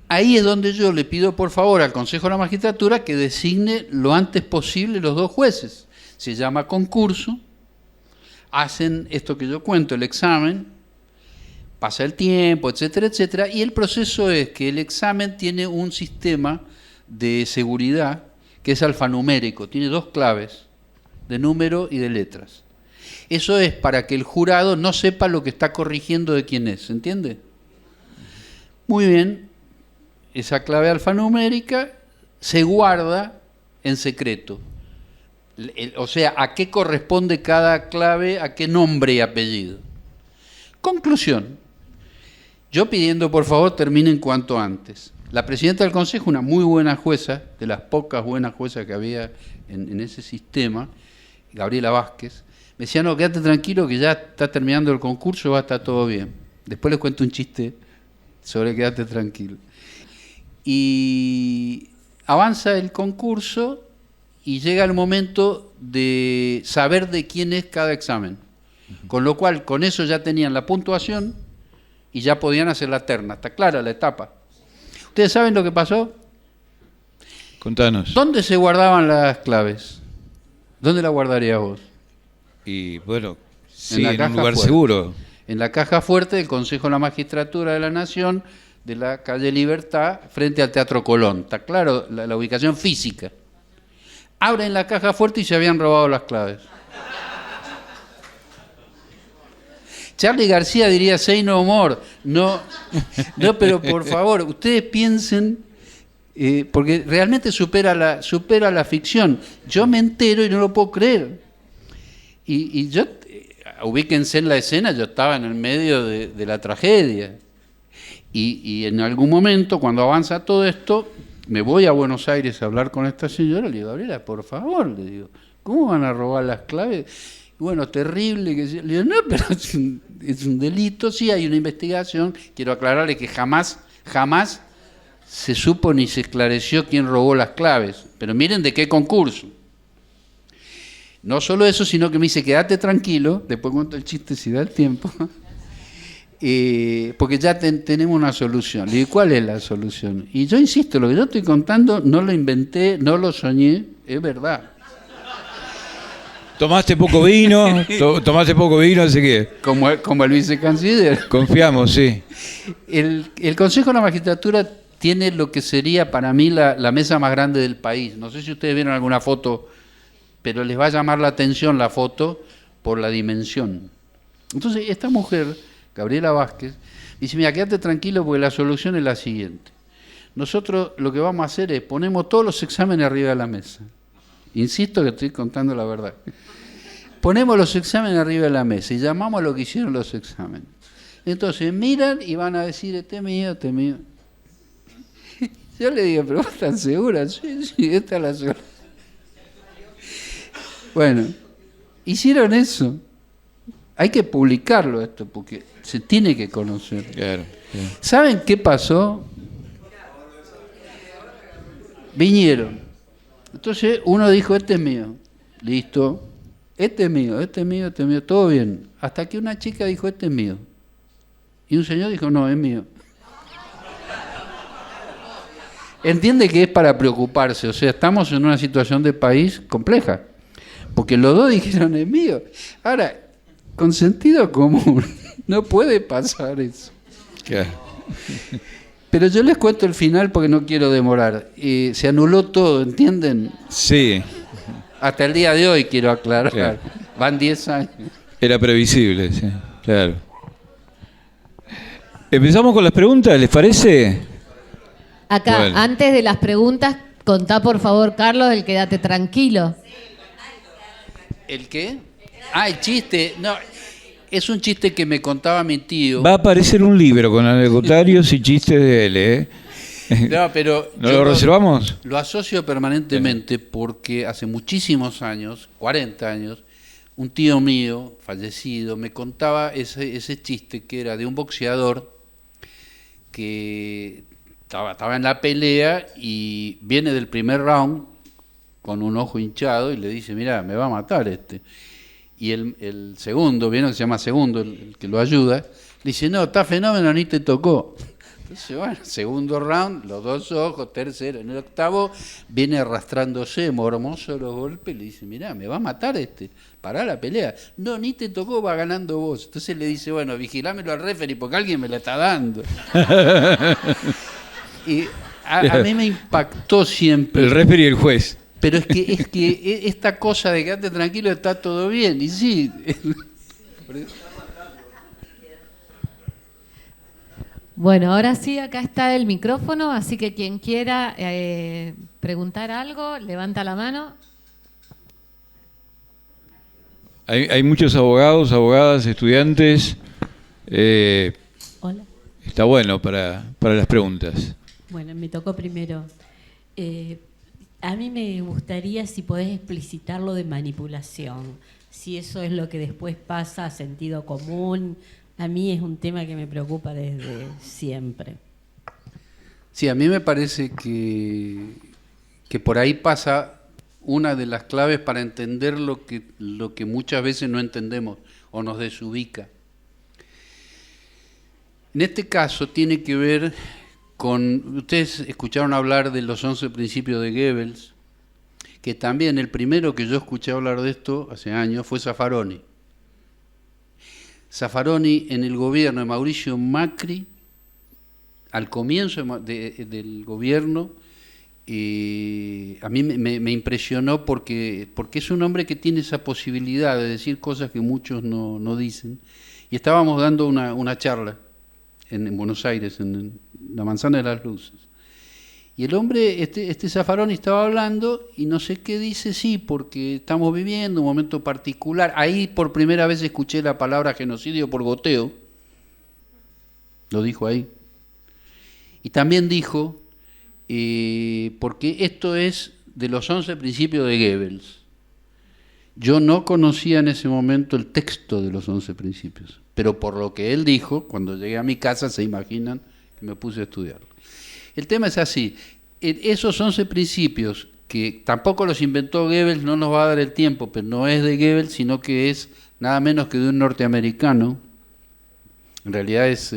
Ahí es donde yo le pido por favor al Consejo de la Magistratura que designe lo antes posible los 2 jueces. Se llama concurso, hacen esto que yo cuento, el examen, pasa el tiempo, etcétera, etcétera, y el proceso es que el examen tiene un sistema de seguridad que es alfanumérico, tiene 2 claves, de número y de letras. Eso es para que el jurado no sepa lo que está corrigiendo de quién es, ¿se entiende? Muy bien, esa clave alfanumérica se guarda en secreto. O sea, ¿a qué corresponde cada clave, a qué nombre y apellido? Conclusión. Yo pidiendo, por favor, terminen cuanto antes. La presidenta del Consejo, una muy buena jueza, de las pocas buenas juezas que había en ese sistema, Gabriela Vázquez, me decía, no, quédate tranquilo que ya está terminando el concurso, va a estar todo bien. Después les cuento un chiste sobre quédate tranquilo. Y avanza el concurso y llega el momento de saber de quién es cada examen. Con lo cual, con eso ya tenían la puntuación y ya podían hacer la terna. Está clara la etapa. ¿Ustedes saben lo que pasó? Contanos. ¿Dónde se guardaban las claves? ¿Dónde la guardarías vos? Y bueno, sí, en caja un lugar fuerte. seguro. En la caja fuerte del Consejo de la Magistratura de la Nación, de la calle Libertad, frente al Teatro Colón. Está claro la ubicación física. Abren la caja fuerte y se habían robado las claves. Charly García diría say no more. No, pero por favor, ustedes piensen Porque realmente supera la ficción. Yo me entero y no lo puedo creer. Y yo, ubíquense en la escena, yo estaba en el medio de la tragedia. Y en algún momento, cuando avanza todo esto, me voy a Buenos Aires a hablar con esta señora, le digo, Gabriela, por favor, le digo, ¿cómo van a robar las claves? Y bueno, terrible. Le digo, no, pero es un delito, sí, hay una investigación. Quiero aclararle que jamás se supo ni se esclareció quién robó las claves. Pero miren de qué concurso. No solo eso, sino que me dice, quédate tranquilo, después cuento el chiste si da el tiempo, porque ya tenemos una solución. Le digo, ¿cuál es la solución? Y yo insisto, lo que yo estoy contando no lo inventé, no lo soñé, es verdad. Tomaste poco vino, así que... Como el vicecanciller. Confiamos, sí. El Consejo de la Magistratura tiene lo que sería para mí la mesa más grande del país. No sé si ustedes vieron alguna foto, pero les va a llamar la atención la foto por la dimensión. Entonces, esta mujer, Gabriela Vázquez, dice, mira, quédate tranquilo porque la solución es la siguiente. Nosotros lo que vamos a hacer es, ponemos todos los exámenes arriba de la mesa. Insisto que estoy contando la verdad. Ponemos los exámenes arriba de la mesa y llamamos a lo que hicieron los exámenes. Entonces, miran y van a decir, este es mío, este es mío. Yo le digo, pero ¿vos estás segura? Sí, esta es la segura. Bueno, hicieron eso. Hay que publicarlo esto, porque se tiene que conocer. Claro. ¿Saben qué pasó? Vinieron. Entonces uno dijo, este es mío. Listo. Este es mío, este es mío, este es mío. Todo bien. Hasta que una chica dijo, este es mío. Y un señor dijo, no, es mío. Entiende que es para preocuparse. O sea, estamos en una situación de país compleja. Porque los dos dijeron, es mío. Ahora, con sentido común, no puede pasar eso. Claro. Pero yo les cuento el final porque no quiero demorar. Se anuló todo, ¿entienden? Sí. Hasta el día de hoy quiero aclarar. Claro. Van 10 años. Era previsible, sí. Claro. ¿Empezamos con las preguntas, les parece? Acá, Bueno. antes de las preguntas, contá por favor, Carlos, el quédate tranquilo. ¿El qué? Ah, el chiste. No, es un chiste que me contaba mi tío. Va a aparecer un libro con anecdotarios y chistes de él, ¿eh? No, pero ¿No lo reservamos? Lo asocio permanentemente porque hace muchísimos años, 40 años, un tío mío, fallecido, me contaba ese chiste que era de un boxeador que estaba en la pelea y viene del primer round con un ojo hinchado y le dice, mira, me va a matar este. Y el segundo, ¿vieron que se llama segundo, el que lo ayuda? Le dice, no, está fenómeno, ni te tocó. Entonces, bueno, segundo round, los dos ojos, tercero, en el octavo, viene arrastrándose, mormoso los golpes, le dice, mirá, me va a matar este, pará la pelea. No, ni te tocó, va ganando vos. Entonces le dice, bueno, vigilámelo al referee porque alguien me la está dando. Y a mí me impactó siempre. El referee y el juez. Pero es que esta cosa de quedarte tranquilo está todo bien, y sí. Bueno, ahora sí, acá está el micrófono, así que quien quiera preguntar algo, levanta la mano. Hay muchos abogados, abogadas, estudiantes. Hola. Está bueno para las preguntas. Bueno, me tocó primero. A mí me gustaría si podés explicitar lo de manipulación, si eso es lo que después pasa a sentido común. A mí es un tema que me preocupa desde siempre. Sí, a mí me parece que por ahí pasa una de las claves para entender lo que muchas veces no entendemos o nos desubica. En este caso tiene que ver con... Ustedes escucharon hablar de los 11 principios de Goebbels, que también el primero que yo escuché hablar de esto hace años fue Zaffaroni. Zaffaroni en el gobierno de Mauricio Macri, al comienzo del gobierno, a mí me impresionó porque es un hombre que tiene esa posibilidad de decir cosas que muchos no dicen. Y estábamos dando una charla en Buenos Aires, en la Manzana de las Luces. Y el hombre, este Zaffaroni estaba hablando y no sé qué dice, sí, porque estamos viviendo un momento particular. Ahí por primera vez escuché la palabra genocidio por goteo. Lo dijo ahí. Y también dijo, porque esto es de los 11 principios de Goebbels. Yo no conocía en ese momento el texto de los 11 principios, pero por lo que él dijo, cuando llegué a mi casa, se imaginan que me puse a estudiarlo. El tema es así, esos 11 principios, que tampoco los inventó Goebbels, no nos va a dar el tiempo, pero no es de Goebbels, sino que es nada menos que de un norteamericano, en realidad es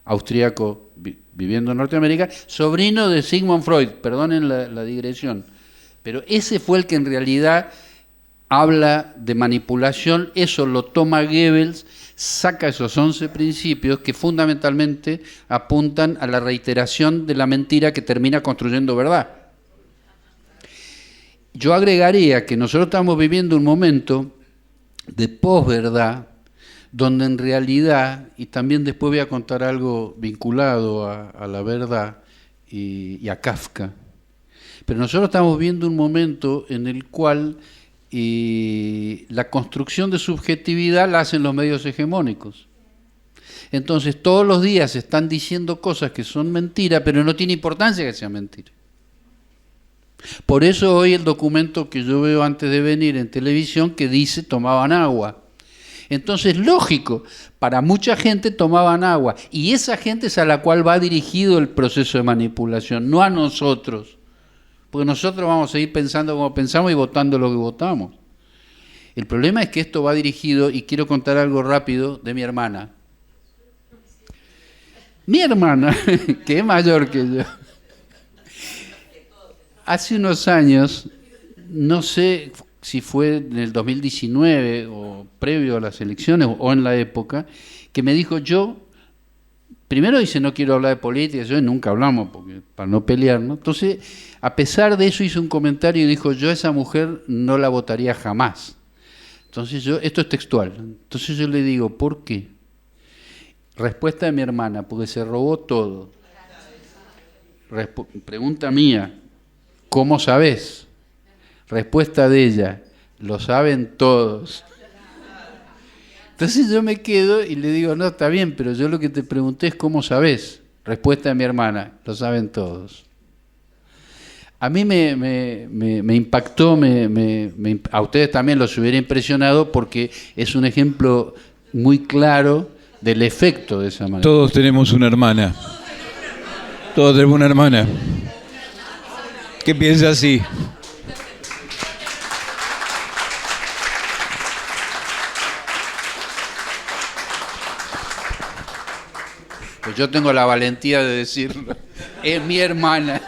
austríaco viviendo en Norteamérica, sobrino de Sigmund Freud, perdonen la digresión, pero ese fue el que en realidad habla de manipulación, eso lo toma Goebbels, saca esos 11 principios que fundamentalmente apuntan a la reiteración de la mentira que termina construyendo verdad. Yo agregaría que nosotros estamos viviendo un momento de posverdad, donde en realidad, y también después voy a contar algo vinculado a la verdad y a Kafka, pero nosotros estamos viendo un momento en el cual la construcción de subjetividad la hacen los medios hegemónicos. Entonces todos los días se están diciendo cosas que son mentiras, pero no tiene importancia que sean mentiras. Por eso hoy el documento que yo veo antes de venir en televisión que dice tomaban agua. Entonces, lógico, para mucha gente tomaban agua, y esa gente es a la cual va dirigido el proceso de manipulación, no a nosotros, porque nosotros vamos a seguir pensando como pensamos y votando lo que votamos. El problema es que esto va dirigido, y quiero contar algo rápido de mi hermana. Mi hermana, que es mayor que yo, hace unos años, no sé si fue en el 2019 o previo a las elecciones o en la época, que me dijo primero dice no quiero hablar de política, yo nunca hablamos porque, para no pelearnos, entonces a pesar de eso hizo un comentario y dijo yo a esa mujer no la votaría jamás. Entonces esto es textual, entonces yo le digo, ¿por qué? Respuesta de mi hermana, porque se robó todo. Pregunta mía, ¿cómo sabés? Respuesta de ella, lo saben todos. Entonces yo me quedo y le digo, no, está bien, pero yo lo que te pregunté es ¿cómo sabés? Respuesta de mi hermana, lo saben todos. A mí me impactó, a ustedes también los hubiera impresionado porque es un ejemplo muy claro del efecto de esa manera. Todos tenemos una hermana. Todos tenemos una hermana que piensa así. Pues yo tengo la valentía de decirlo. Es mi hermana.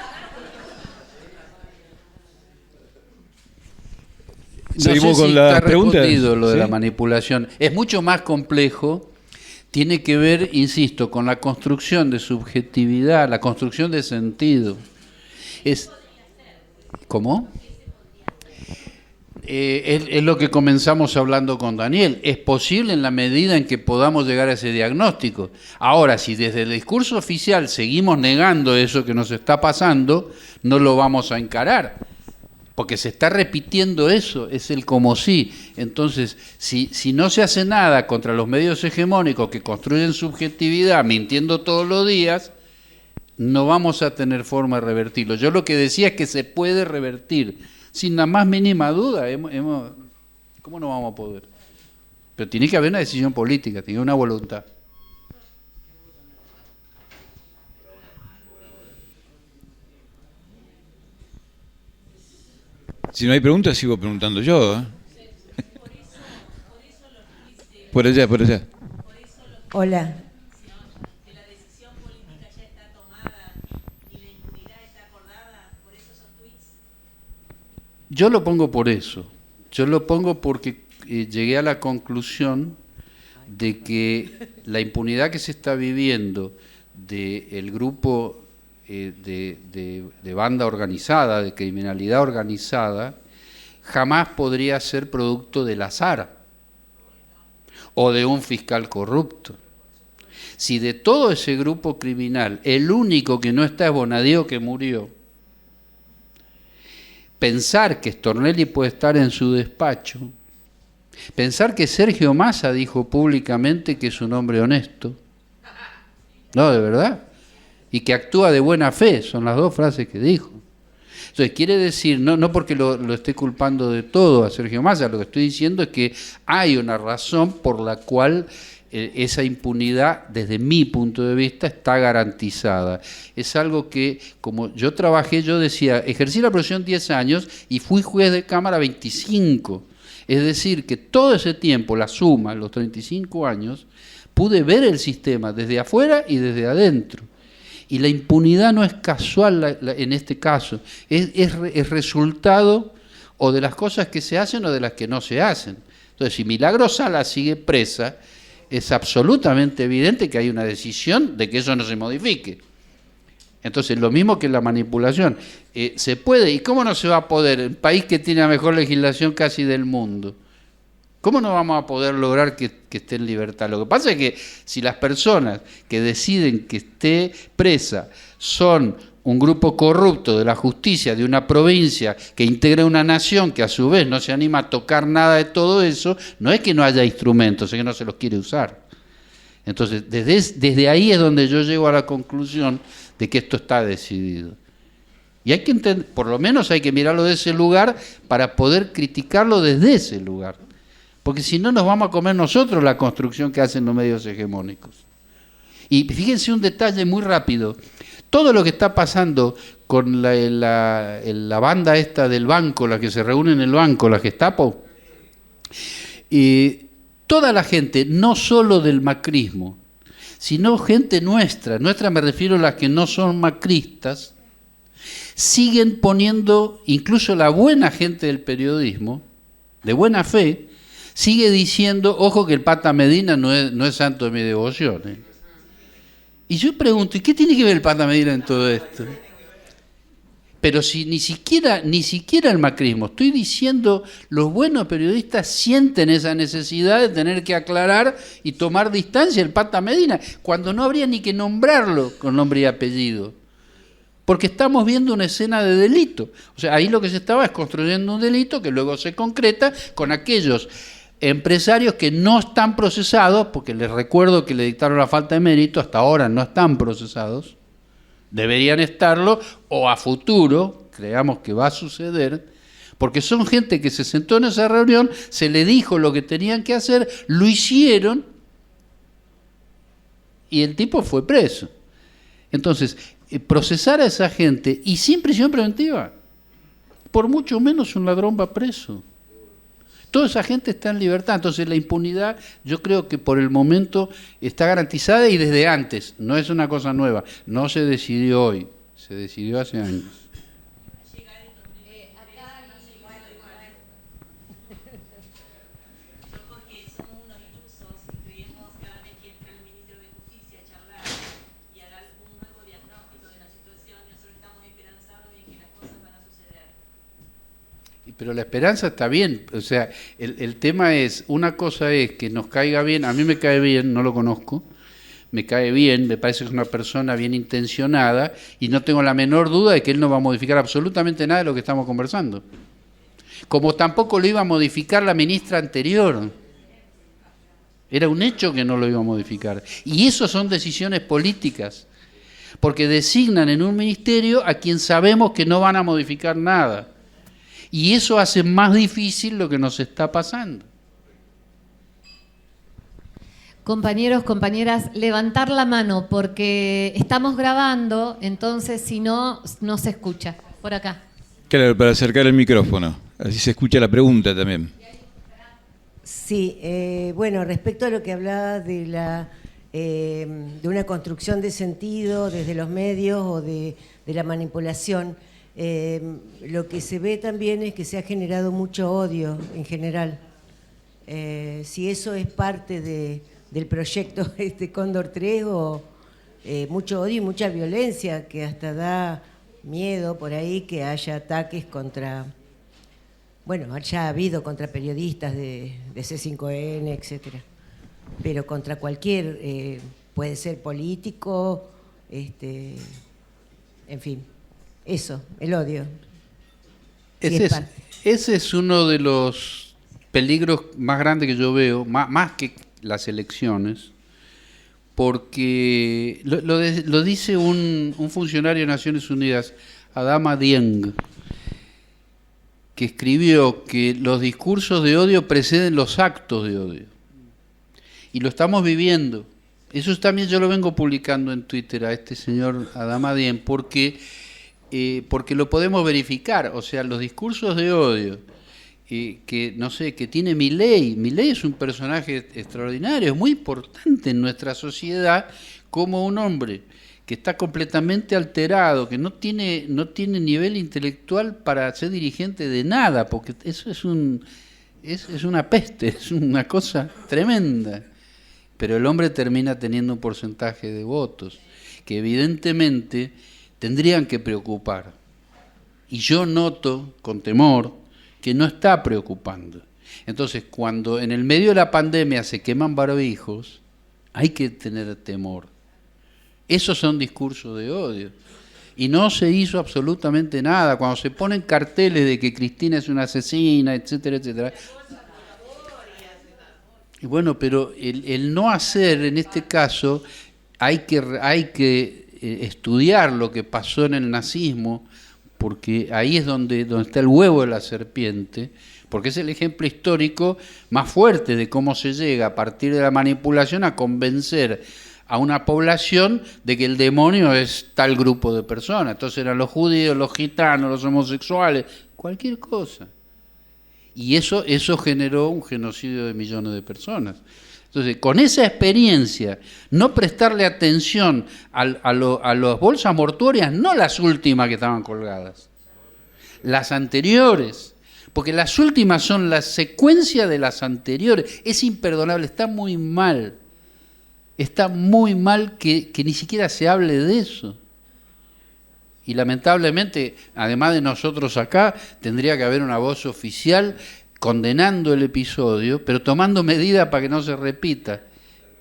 No Seguimos sé con si las está preguntas. respondido lo de ¿Sí? la manipulación. Es mucho más complejo. Tiene que ver, insisto, con la construcción de subjetividad, la construcción de sentido. ¿Cómo? Es lo que comenzamos hablando con Daniel. Es posible en la medida en que podamos llegar a ese diagnóstico. Ahora, si desde el discurso oficial seguimos negando eso que nos está pasando, no lo vamos a encarar. Porque se está repitiendo eso, es el como sí. Entonces, si no se hace nada contra los medios hegemónicos que construyen subjetividad mintiendo todos los días, no vamos a tener forma de revertirlo. Yo lo que decía es que se puede revertir. Sin la más mínima duda, ¿cómo no vamos a poder? Pero tiene que haber una decisión política, tiene que haber una voluntad. Si no hay preguntas, sigo preguntando yo. ¿Eh? Por allá, por allá. Hola. Yo lo pongo por eso. Yo lo pongo porque llegué a la conclusión de que la impunidad que se está viviendo del grupo de banda organizada, de criminalidad organizada, jamás podría ser producto del azar o de un fiscal corrupto, Si de todo ese grupo criminal, el único que no está es Bonadío, que murió, pensar que Stornelli puede estar en su despacho, pensar que Sergio Massa dijo públicamente que es un hombre honesto, no, de verdad, y que actúa de buena fe, son las dos frases que dijo. Entonces, quiere decir, no porque lo esté culpando de todo a Sergio Massa, lo que estoy diciendo es que hay una razón por la cual esa impunidad, desde mi punto de vista, está garantizada. Es algo que, como yo trabajé, yo decía, ejercí la profesión 10 años y fui juez de cámara 25. Es decir, que todo ese tiempo, la suma, los 35 años, pude ver el sistema desde afuera y desde adentro. Y la impunidad no es casual en este caso, es resultado o de las cosas que se hacen o de las que no se hacen. Entonces, si Milagro Sala sigue presa, es absolutamente evidente que hay una decisión de que eso no se modifique. Entonces, lo mismo que la manipulación. Se puede, ¿y cómo no se va a poder? El país que tiene la mejor legislación casi del mundo. ¿Cómo no vamos a poder lograr que esté en libertad? Lo que pasa es que si las personas que deciden que esté presa son un grupo corrupto de la justicia de una provincia que integra una nación que a su vez no se anima a tocar nada de todo eso, no es que no haya instrumentos, es que no se los quiere usar. Entonces, desde ahí es donde yo llego a la conclusión de que esto está decidido. Y hay que entender, por lo menos hay que mirarlo de ese lugar para poder criticarlo desde ese lugar. Porque si no nos vamos a comer nosotros la construcción que hacen los medios hegemónicos. Y fíjense un detalle muy rápido. Todo lo que está pasando con la banda esta del banco, la que se reúne en el banco, la Gestapo, toda la gente, no solo del macrismo, sino gente nuestra me refiero a las que no son macristas, siguen poniendo, incluso la buena gente del periodismo, de buena fe, sigue diciendo, ojo que el Pata Medina no es santo de mi devoción. Y yo pregunto, ¿y qué tiene que ver el Pata Medina en todo esto? Pero si ni siquiera el macrismo, estoy diciendo, los buenos periodistas sienten esa necesidad de tener que aclarar y tomar distancia del Pata Medina, cuando no habría ni que nombrarlo con nombre y apellido. Porque estamos viendo una escena de delito. O sea, ahí lo que se estaba es construyendo un delito que luego se concreta con aquellos empresarios que no están procesados, porque les recuerdo que le dictaron la falta de mérito, hasta ahora no están procesados, deberían estarlo, o a futuro, creamos que va a suceder, porque son gente que se sentó en esa reunión, se le dijo lo que tenían que hacer, lo hicieron, y el tipo fue preso. Entonces, procesar a esa gente, y sin prisión preventiva, por mucho menos un ladrón va preso. Toda esa gente está en libertad, entonces la impunidad yo creo que por el momento está garantizada y desde antes, no es una cosa nueva, no se decidió hoy, se decidió hace años. Pero la esperanza está bien, o sea, el tema es, una cosa es que nos caiga bien, a mí me cae bien, no lo conozco, me cae bien, me parece que es una persona bien intencionada y no tengo la menor duda de que él no va a modificar absolutamente nada de lo que estamos conversando. Como tampoco lo iba a modificar la ministra anterior. Era un hecho que no lo iba a modificar. Y eso son decisiones políticas, porque designan en un ministerio a quien sabemos que no van a modificar nada. Y eso hace más difícil lo que nos está pasando. Compañeros, compañeras, levantar la mano porque estamos grabando, entonces si no, no se escucha. Por acá. Claro, para acercar el micrófono, así se escucha la pregunta también. Sí, bueno, respecto a lo que hablaba de una construcción de sentido desde los medios o de la manipulación, lo que se ve también es que se ha generado mucho odio en general. Si eso es parte del proyecto Cóndor 3 o mucho odio y mucha violencia, que hasta da miedo por ahí que haya ataques contra, bueno, haya habido contra periodistas de C5N, etcétera, pero contra cualquier puede ser político, en fin, eso, el odio. Ese es uno de los peligros más grandes que yo veo, más que las elecciones, porque lo dice un funcionario de Naciones Unidas, Adama Dieng, que escribió que los discursos de odio preceden los actos de odio. Y lo estamos viviendo. Eso también yo lo vengo publicando en Twitter a este señor Adama Dieng, porque lo podemos verificar. O sea, los discursos de odio que tiene Milei. Milei es un personaje extraordinario, es muy importante en nuestra sociedad como un hombre que está completamente alterado, que no tiene nivel intelectual para ser dirigente de nada, porque eso es una peste, es una cosa tremenda. Pero el hombre termina teniendo un porcentaje de votos que evidentemente tendrían que preocupar. Y yo noto con temor que no está preocupando. Entonces, cuando en el medio de la pandemia se queman barbijos, hay que tener temor. Esos son discursos de odio. Y no se hizo absolutamente nada. Cuando se ponen carteles de que Cristina es una asesina, etcétera, etcétera. Y bueno, pero el no hacer, en este caso, hay que estudiar lo que pasó en el nazismo, porque ahí es donde está el huevo de la serpiente, porque es el ejemplo histórico más fuerte de cómo se llega a partir de la manipulación a convencer a una población de que el demonio es tal grupo de personas. Entonces eran los judíos, los gitanos, los homosexuales, cualquier cosa. Y eso generó un genocidio de millones de personas. Entonces, con esa experiencia, no prestarle atención a las bolsas mortuorias, no las últimas que estaban colgadas, las anteriores, porque las últimas son la secuencia de las anteriores. Es imperdonable, está muy mal que ni siquiera se hable de eso. Y lamentablemente, además de nosotros acá, tendría que haber una voz oficial condenando el episodio, pero tomando medidas para que no se repita.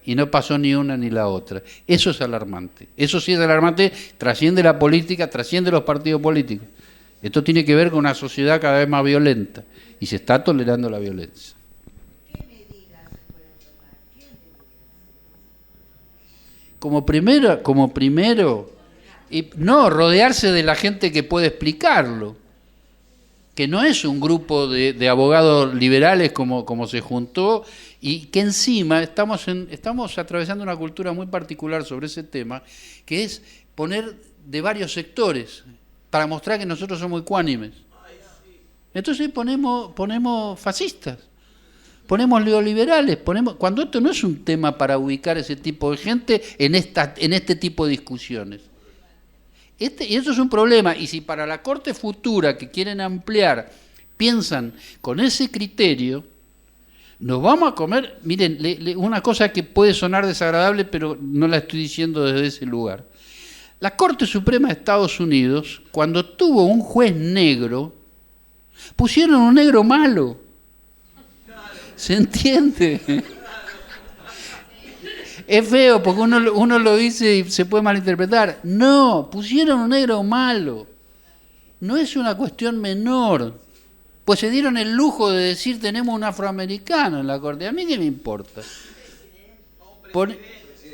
Y no pasó ni una ni la otra. Eso es alarmante. Eso sí es alarmante, trasciende la política, trasciende los partidos políticos. Esto tiene que ver con una sociedad cada vez más violenta. Y se está tolerando la violencia. ¿Qué medidas se pueden tomar? ¿Qué medidas? Como primero, no, rodearse de la gente que puede explicarlo, que no es un grupo de abogados liberales como se juntó, y que encima estamos atravesando una cultura muy particular sobre ese tema, que es poner de varios sectores para mostrar que nosotros somos ecuánimes. Entonces ponemos fascistas, ponemos neoliberales, cuando esto no es un tema para ubicar ese tipo de gente en este tipo de discusiones. Y eso es un problema, y si para la Corte futura que quieren ampliar piensan con ese criterio, nos vamos a comer, miren, una cosa que puede sonar desagradable, pero no la estoy diciendo desde ese lugar. La Corte Suprema de Estados Unidos, cuando tuvo un juez negro, pusieron un negro malo. ¿Se entiende? Es feo porque uno lo dice y se puede malinterpretar. No, pusieron un negro malo. No es una cuestión menor. Pues se dieron el lujo de decir tenemos un afroamericano en la Corte. ¿A mí qué me importa?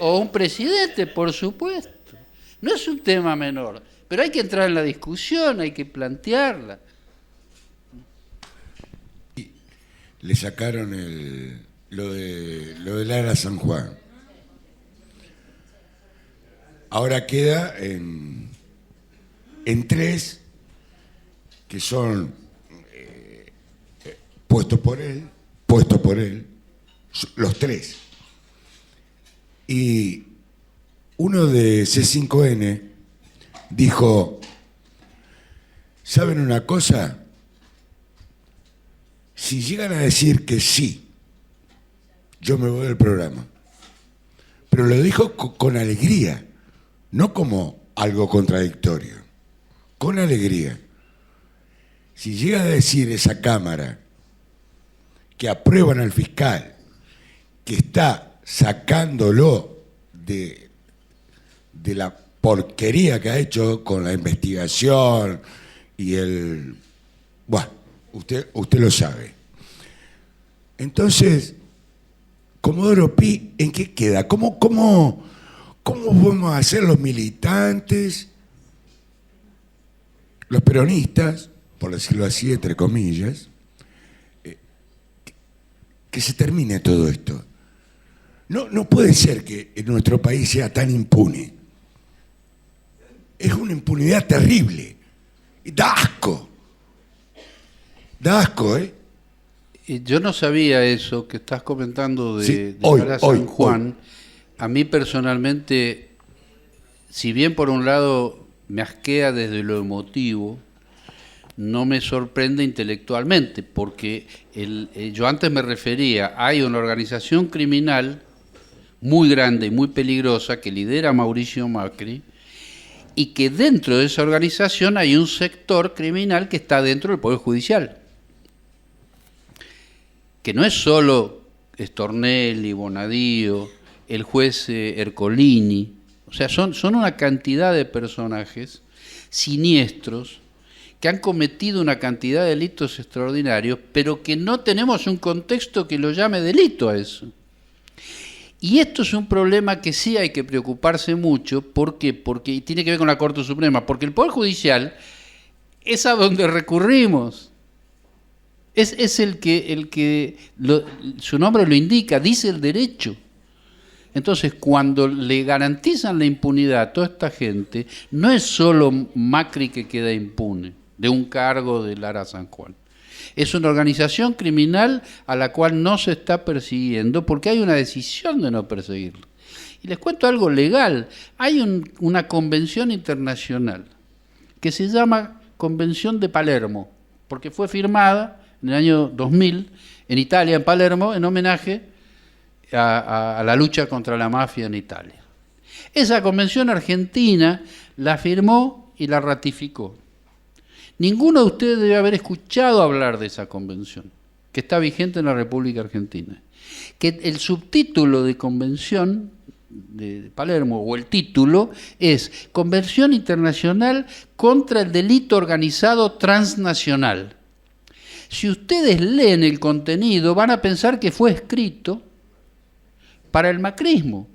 O un presidente, por supuesto. No es un tema menor. Pero hay que entrar en la discusión, hay que plantearla. Le sacaron lo de Lara San Juan. Ahora queda en 3 que son puestos por él, los 3. Y uno de C5N dijo, ¿saben una cosa? Si llegan a decir que sí, yo me voy del programa. Pero lo dijo con alegría. No como algo contradictorio, con alegría. Si llega a decir esa Cámara que aprueban al fiscal, que está sacándolo de la porquería que ha hecho con la investigación y el... Bueno, usted lo sabe. Entonces, Comodoro Pi, ¿en qué queda? ¿Cómo vamos a hacer los militantes, los peronistas, por decirlo así, entre comillas, que se termine todo esto? No puede ser que en nuestro país sea tan impune. Es una impunidad terrible. Da asco. Da asco, ¿eh? Yo no sabía eso que estás comentando de hoy, Sala San Juan. A mí personalmente, si bien por un lado me asquea desde lo emotivo, no me sorprende intelectualmente, porque yo antes me refería, hay una organización criminal muy grande y muy peligrosa que lidera Mauricio Macri, y que dentro de esa organización hay un sector criminal que está dentro del Poder Judicial, que no es solo Stornelli, Bonadío, el juez Ercolini, o sea, son una cantidad de personajes siniestros que han cometido una cantidad de delitos extraordinarios, pero que no tenemos un contexto que lo llame delito a eso. Y esto es un problema que sí hay que preocuparse mucho. ¿Por qué? Porque tiene que ver con la Corte Suprema, porque el Poder Judicial es a donde recurrimos. Es el que su nombre lo indica, dice el derecho. Entonces, cuando le garantizan la impunidad a toda esta gente, no es solo Macri que queda impune de un cargo de Lara San Juan. Es una organización criminal a la cual no se está persiguiendo porque hay una decisión de no perseguirlo. Y les cuento algo legal. Hay una convención internacional que se llama Convención de Palermo, porque fue firmada en el año 2000 en Italia, en Palermo, en homenaje a la lucha contra la mafia en Italia. Esa convención argentina la firmó y la ratificó. Ninguno de ustedes debe haber escuchado hablar de esa convención, que está vigente en la República Argentina. Que el subtítulo de convención de Palermo, o el título, es Convención Internacional contra el Delito Organizado Transnacional. Si ustedes leen el contenido, van a pensar que fue escrito para el macrismo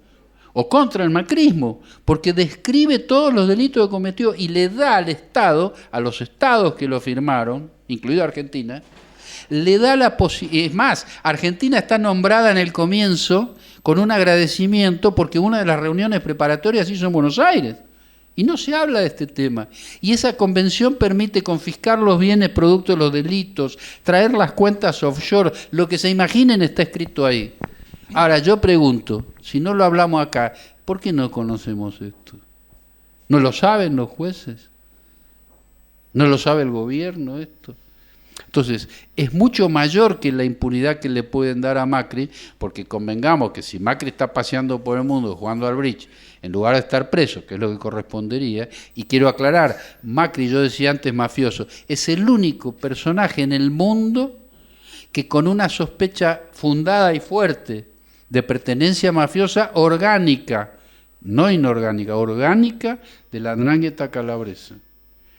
o contra el macrismo, porque describe todos los delitos que cometió y le da al Estado, a los estados que lo firmaron, incluido Argentina, le da la posibilidad. Es más, Argentina está nombrada en el comienzo con un agradecimiento porque una de las reuniones preparatorias se hizo en Buenos Aires. Y no se habla de este tema. Y esa convención permite confiscar los bienes producto de los delitos, traer las cuentas offshore, lo que se imaginen está escrito ahí. Ahora, yo pregunto, si no lo hablamos acá, ¿por qué no conocemos esto? ¿No lo saben los jueces? ¿No lo sabe el gobierno esto? Entonces, es mucho mayor que la impunidad que le pueden dar a Macri, porque convengamos que si Macri está paseando por el mundo jugando al bridge, en lugar de estar preso, que es lo que correspondería, y quiero aclarar, Macri, yo decía antes mafioso, es el único personaje en el mundo que con una sospecha fundada y fuerte de pertenencia mafiosa orgánica, no inorgánica, orgánica, de la 'Ndrangheta calabresa.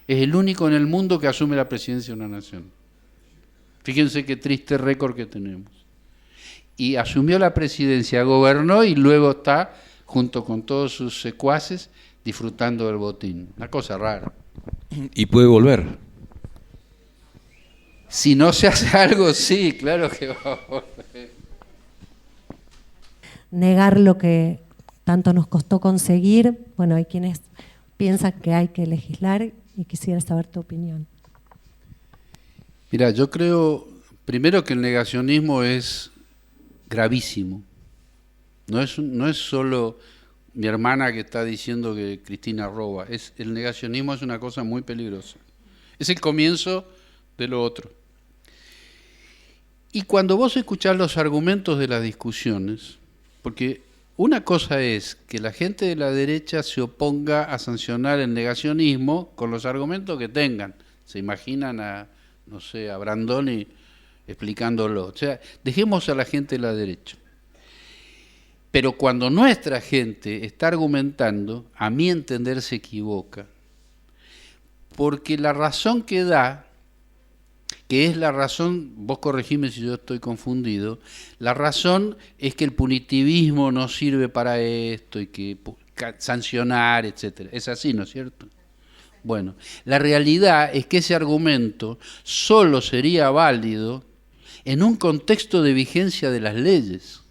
Es el único en el mundo que asume la presidencia de una nación. Fíjense qué triste récord que tenemos. Y asumió la presidencia, gobernó y luego está, junto con todos sus secuaces, disfrutando del botín. Una cosa rara. Y puede volver. Si no se hace algo, sí, claro que va a volver. Negar lo que tanto nos costó conseguir. Bueno, hay quienes piensan que hay que legislar y quisiera saber tu opinión. Mira, yo creo, primero que el negacionismo es gravísimo. No es solo mi hermana que está diciendo que Cristina roba. El negacionismo es una cosa muy peligrosa. Es el comienzo de lo otro. Y cuando vos escuchás los argumentos de las discusiones, porque una cosa es que la gente de la derecha se oponga a sancionar el negacionismo con los argumentos que tengan. Se imaginan a Brandoni explicándolo. O sea, dejemos a la gente de la derecha. Pero cuando nuestra gente está argumentando, a mi entender se equivoca, porque la razón que da, que es la razón, vos corregime si yo estoy confundido, la razón es que el punitivismo no sirve para esto y que sancionar, etcétera. Es así, ¿no es cierto? Bueno, la realidad es que ese argumento solo sería válido en un contexto de vigencia de las leyes.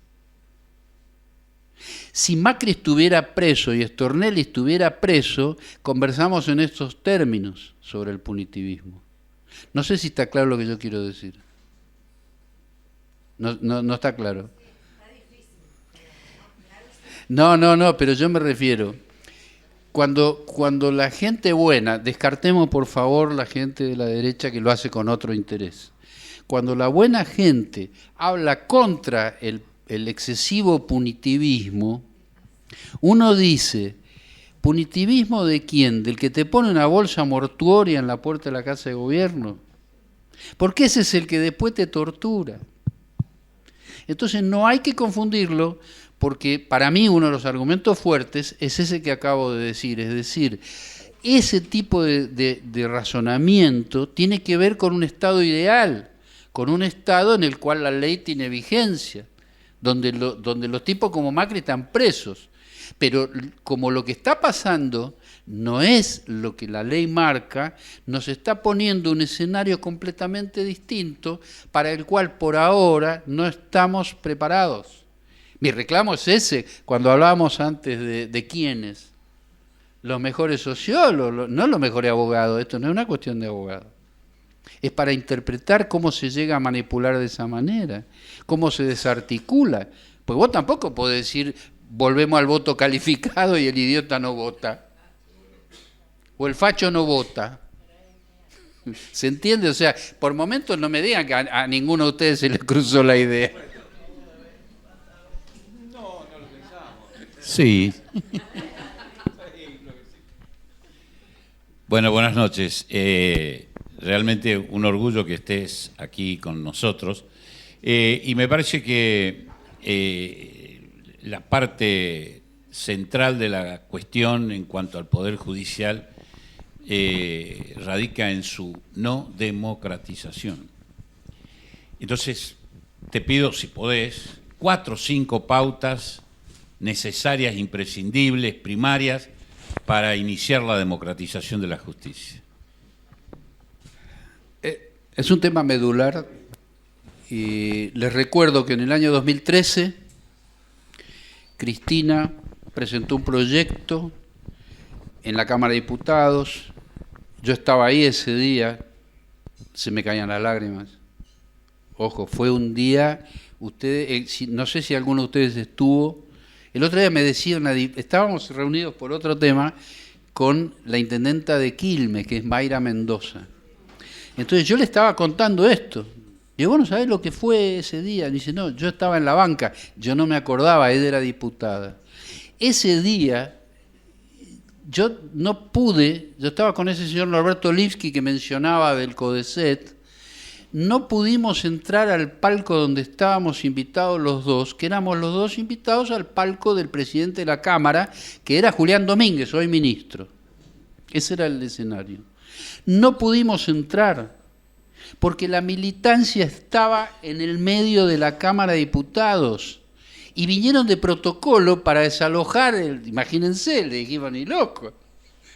Si Macri estuviera preso y Stornelli estuviera preso, conversamos en estos términos sobre el punitivismo. No sé si está claro lo que yo quiero decir. No está claro. No, pero yo me refiero, cuando la gente buena, descartemos por favor la gente de la derecha que lo hace con otro interés, cuando la buena gente habla contra el excesivo punitivismo, uno dice, ¿punitivismo de quién? ¿Del que te pone una bolsa mortuoria en la puerta de la casa de gobierno? Porque ese es el que después te tortura. Entonces no hay que confundirlo, porque para mí uno de los argumentos fuertes es ese que acabo de decir, es decir, ese tipo de razonamiento tiene que ver con un estado ideal, con un estado en el cual la ley tiene vigencia, donde los tipos como Macri están presos. Pero como lo que está pasando no es lo que la ley marca, nos está poniendo un escenario completamente distinto para el cual por ahora no estamos preparados. Mi reclamo es ese, cuando hablábamos antes de quiénes, los mejores sociólogos, no los mejores abogados, esto no es una cuestión de abogados. Es para interpretar cómo se llega a manipular de esa manera, cómo se desarticula. Pues vos tampoco podés decir, volvemos al voto calificado y el idiota no vota. O el facho no vota. ¿Se entiende? O sea, por momentos no me digan que a ninguno de ustedes se les cruzó la idea. No lo pensamos. Sí. Bueno, buenas noches. Realmente un orgullo que estés aquí con nosotros. Y me parece que la parte central de la cuestión en cuanto al Poder Judicial radica en su no democratización. Entonces, te pido, si podés, 4 o 5 pautas necesarias, imprescindibles, primarias, para iniciar la democratización de la justicia. Es un tema medular y les recuerdo que en el año 2013 Cristina presentó un proyecto en la Cámara de Diputados. Yo estaba ahí ese día, se me caían las lágrimas. Ojo, fue un día, ustedes, no sé si alguno de ustedes estuvo, el otro día me decía, estábamos reunidos por otro tema con la intendenta de Quilmes, que es Mayra Mendoza. Entonces yo le estaba contando esto. Digo, bueno, ¿sabés lo que fue ese día? Dice, no, yo estaba en la banca, yo no me acordaba, ella era diputada. Ese día yo no pude, yo estaba con ese señor Norberto Lipski que mencionaba del CODECET, no pudimos entrar al palco donde estábamos invitados los dos, que éramos los dos invitados al palco del presidente de la Cámara, que era Julián Domínguez, hoy ministro. Ese era el escenario. No pudimos entrar porque la militancia estaba en el medio de la Cámara de Diputados y vinieron de protocolo para desalojar, imagínense, le dijimos, ni loco,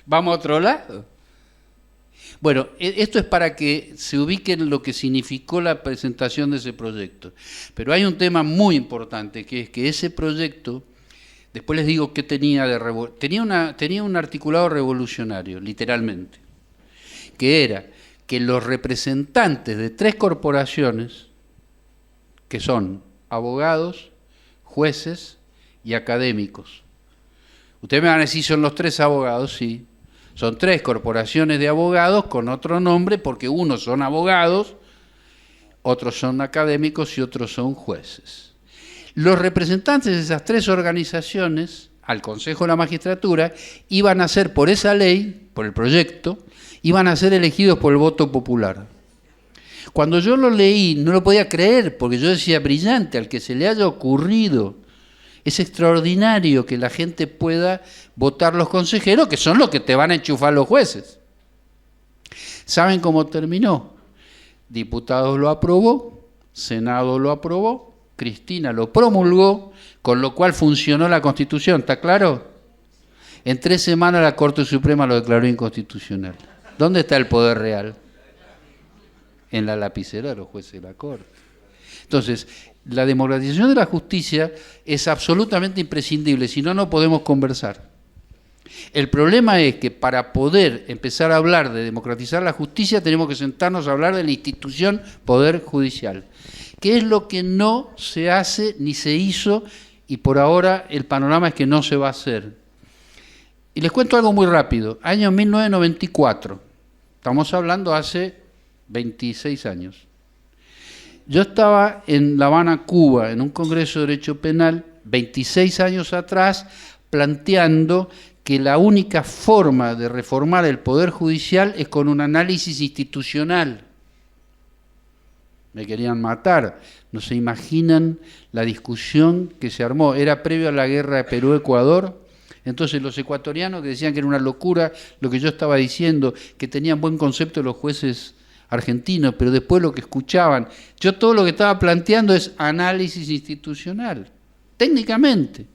vamos a otro lado. Bueno, esto es para que se ubiquen lo que significó la presentación de ese proyecto. Pero hay un tema muy importante, que es que ese proyecto, después les digo qué tenía tenía un articulado revolucionario, literalmente, que era que los representantes de 3 corporaciones, que son abogados, jueces y académicos. Ustedes me van a decir, ¿son los 3 abogados? Sí. Son 3 corporaciones de abogados con otro nombre, porque unos son abogados, otros son académicos y otros son jueces. Los representantes de esas 3 organizaciones, al Consejo de la Magistratura, iban a ser, por esa ley, por el proyecto, iban a ser elegidos por el voto popular. Cuando yo lo leí, no lo podía creer, porque yo decía, brillante, al que se le haya ocurrido Es extraordinario que la gente pueda votar los consejeros, que son los que te van a enchufar los jueces. ¿Saben cómo terminó? Diputados lo aprobó, Senado lo aprobó, Cristina lo promulgó, con lo cual funcionó la Constitución, ¿está claro? En 3 semanas la Corte Suprema lo declaró inconstitucional. ¿Dónde está el poder real? En la lapicera de los jueces de la Corte. Entonces, la democratización de la justicia es absolutamente imprescindible, si no, no podemos conversar. El problema es que para poder empezar a hablar de democratizar la justicia tenemos que sentarnos a hablar de la institución Poder Judicial, que es lo que no se hace ni se hizo, y por ahora el panorama es que no se va a hacer. Y les cuento algo muy rápido. Año 1994, estamos hablando hace 26 años. Yo estaba en La Habana, Cuba, en un congreso de Derecho Penal, 26 años atrás, planteando que la única forma de reformar el Poder Judicial es con un análisis institucional. Me querían matar. No se imaginan la discusión que se armó. Era previo a la guerra de Perú-Ecuador. Entonces los ecuatorianos que decían que era una locura lo que yo estaba diciendo, que tenían buen concepto los jueces argentinos, pero después lo que escuchaban, yo todo lo que estaba planteando es análisis institucional, técnicamente.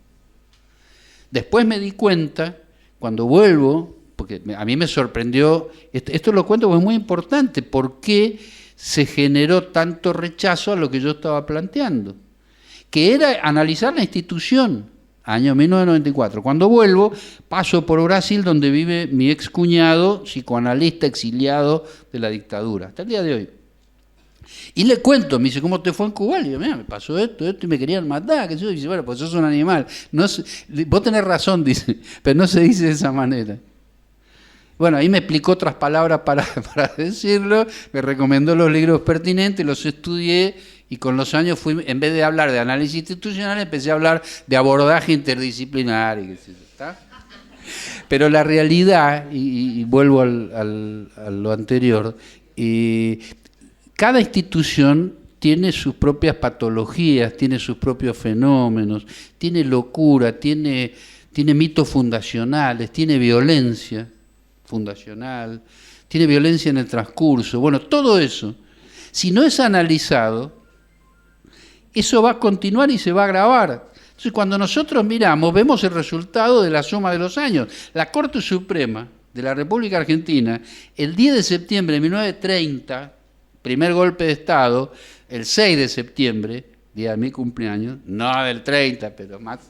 Después me di cuenta, cuando vuelvo, porque a mí me sorprendió, esto lo cuento porque es muy importante, por qué se generó tanto rechazo a lo que yo estaba planteando, que era analizar la institución. Año 1994. Cuando vuelvo, paso por Brasil, donde vive mi excuñado, psicoanalista exiliado de la dictadura, hasta el día de hoy. Y le cuento, me dice, ¿cómo te fue en Cuba? Le digo, mira, me pasó esto, y me querían matar. Y dice, bueno, pues sos un animal. No, vos tenés razón, dice, pero no se dice de esa manera. Bueno, ahí me explicó otras palabras para decirlo, me recomendó los libros pertinentes, los estudié, y con los años fui, en vez de hablar de análisis institucional, empecé a hablar de abordaje interdisciplinar. ¿Está? Pero la realidad, y vuelvo a lo anterior, cada institución tiene sus propias patologías, tiene sus propios fenómenos, tiene locura, tiene mitos fundacionales, tiene violencia fundacional, tiene violencia en el transcurso. Bueno, todo eso, si no es analizado, eso va a continuar y se va a agravar. Entonces, cuando nosotros miramos, vemos el resultado de la suma de los años. La Corte Suprema de la República Argentina, el 10 de septiembre de 1930, primer golpe de Estado, el 6 de septiembre, día de mi cumpleaños, no del 30, pero más,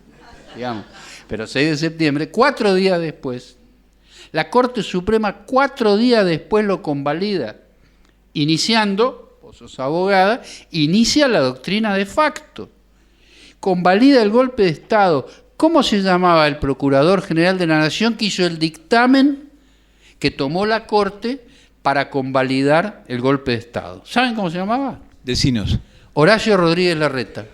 digamos, pero 6 de septiembre, 4 días después, la Corte Suprema 4 días después lo convalida, iniciando... sos abogada, inicia la doctrina de facto, convalida el golpe de Estado. ¿Cómo se llamaba el Procurador General de la Nación que hizo el dictamen que tomó la Corte para convalidar el golpe de Estado? ¿Saben cómo se llamaba? Decinos. Horacio Rodríguez Larreta.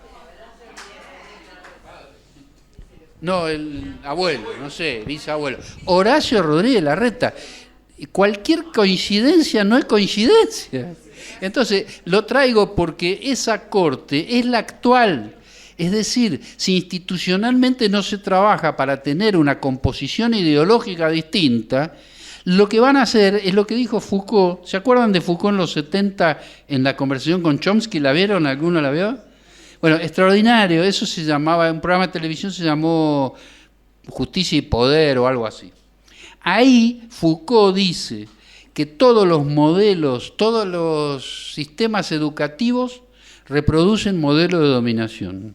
No, el abuelo, no sé, bisabuelo. Horacio Rodríguez Larreta. Cualquier coincidencia no es coincidencia. Entonces, lo traigo porque esa corte es la actual. Es decir, si institucionalmente no se trabaja para tener una composición ideológica distinta, lo que van a hacer es lo que dijo Foucault. ¿Se acuerdan de Foucault en los 70 en la conversación con Chomsky? ¿La vieron? ¿Alguno la vio? Bueno, extraordinario. Eso se llamaba, un programa de televisión se llamó Justicia y Poder o algo así. Ahí Foucault dice que todos los modelos, todos los sistemas educativos reproducen modelos de dominación.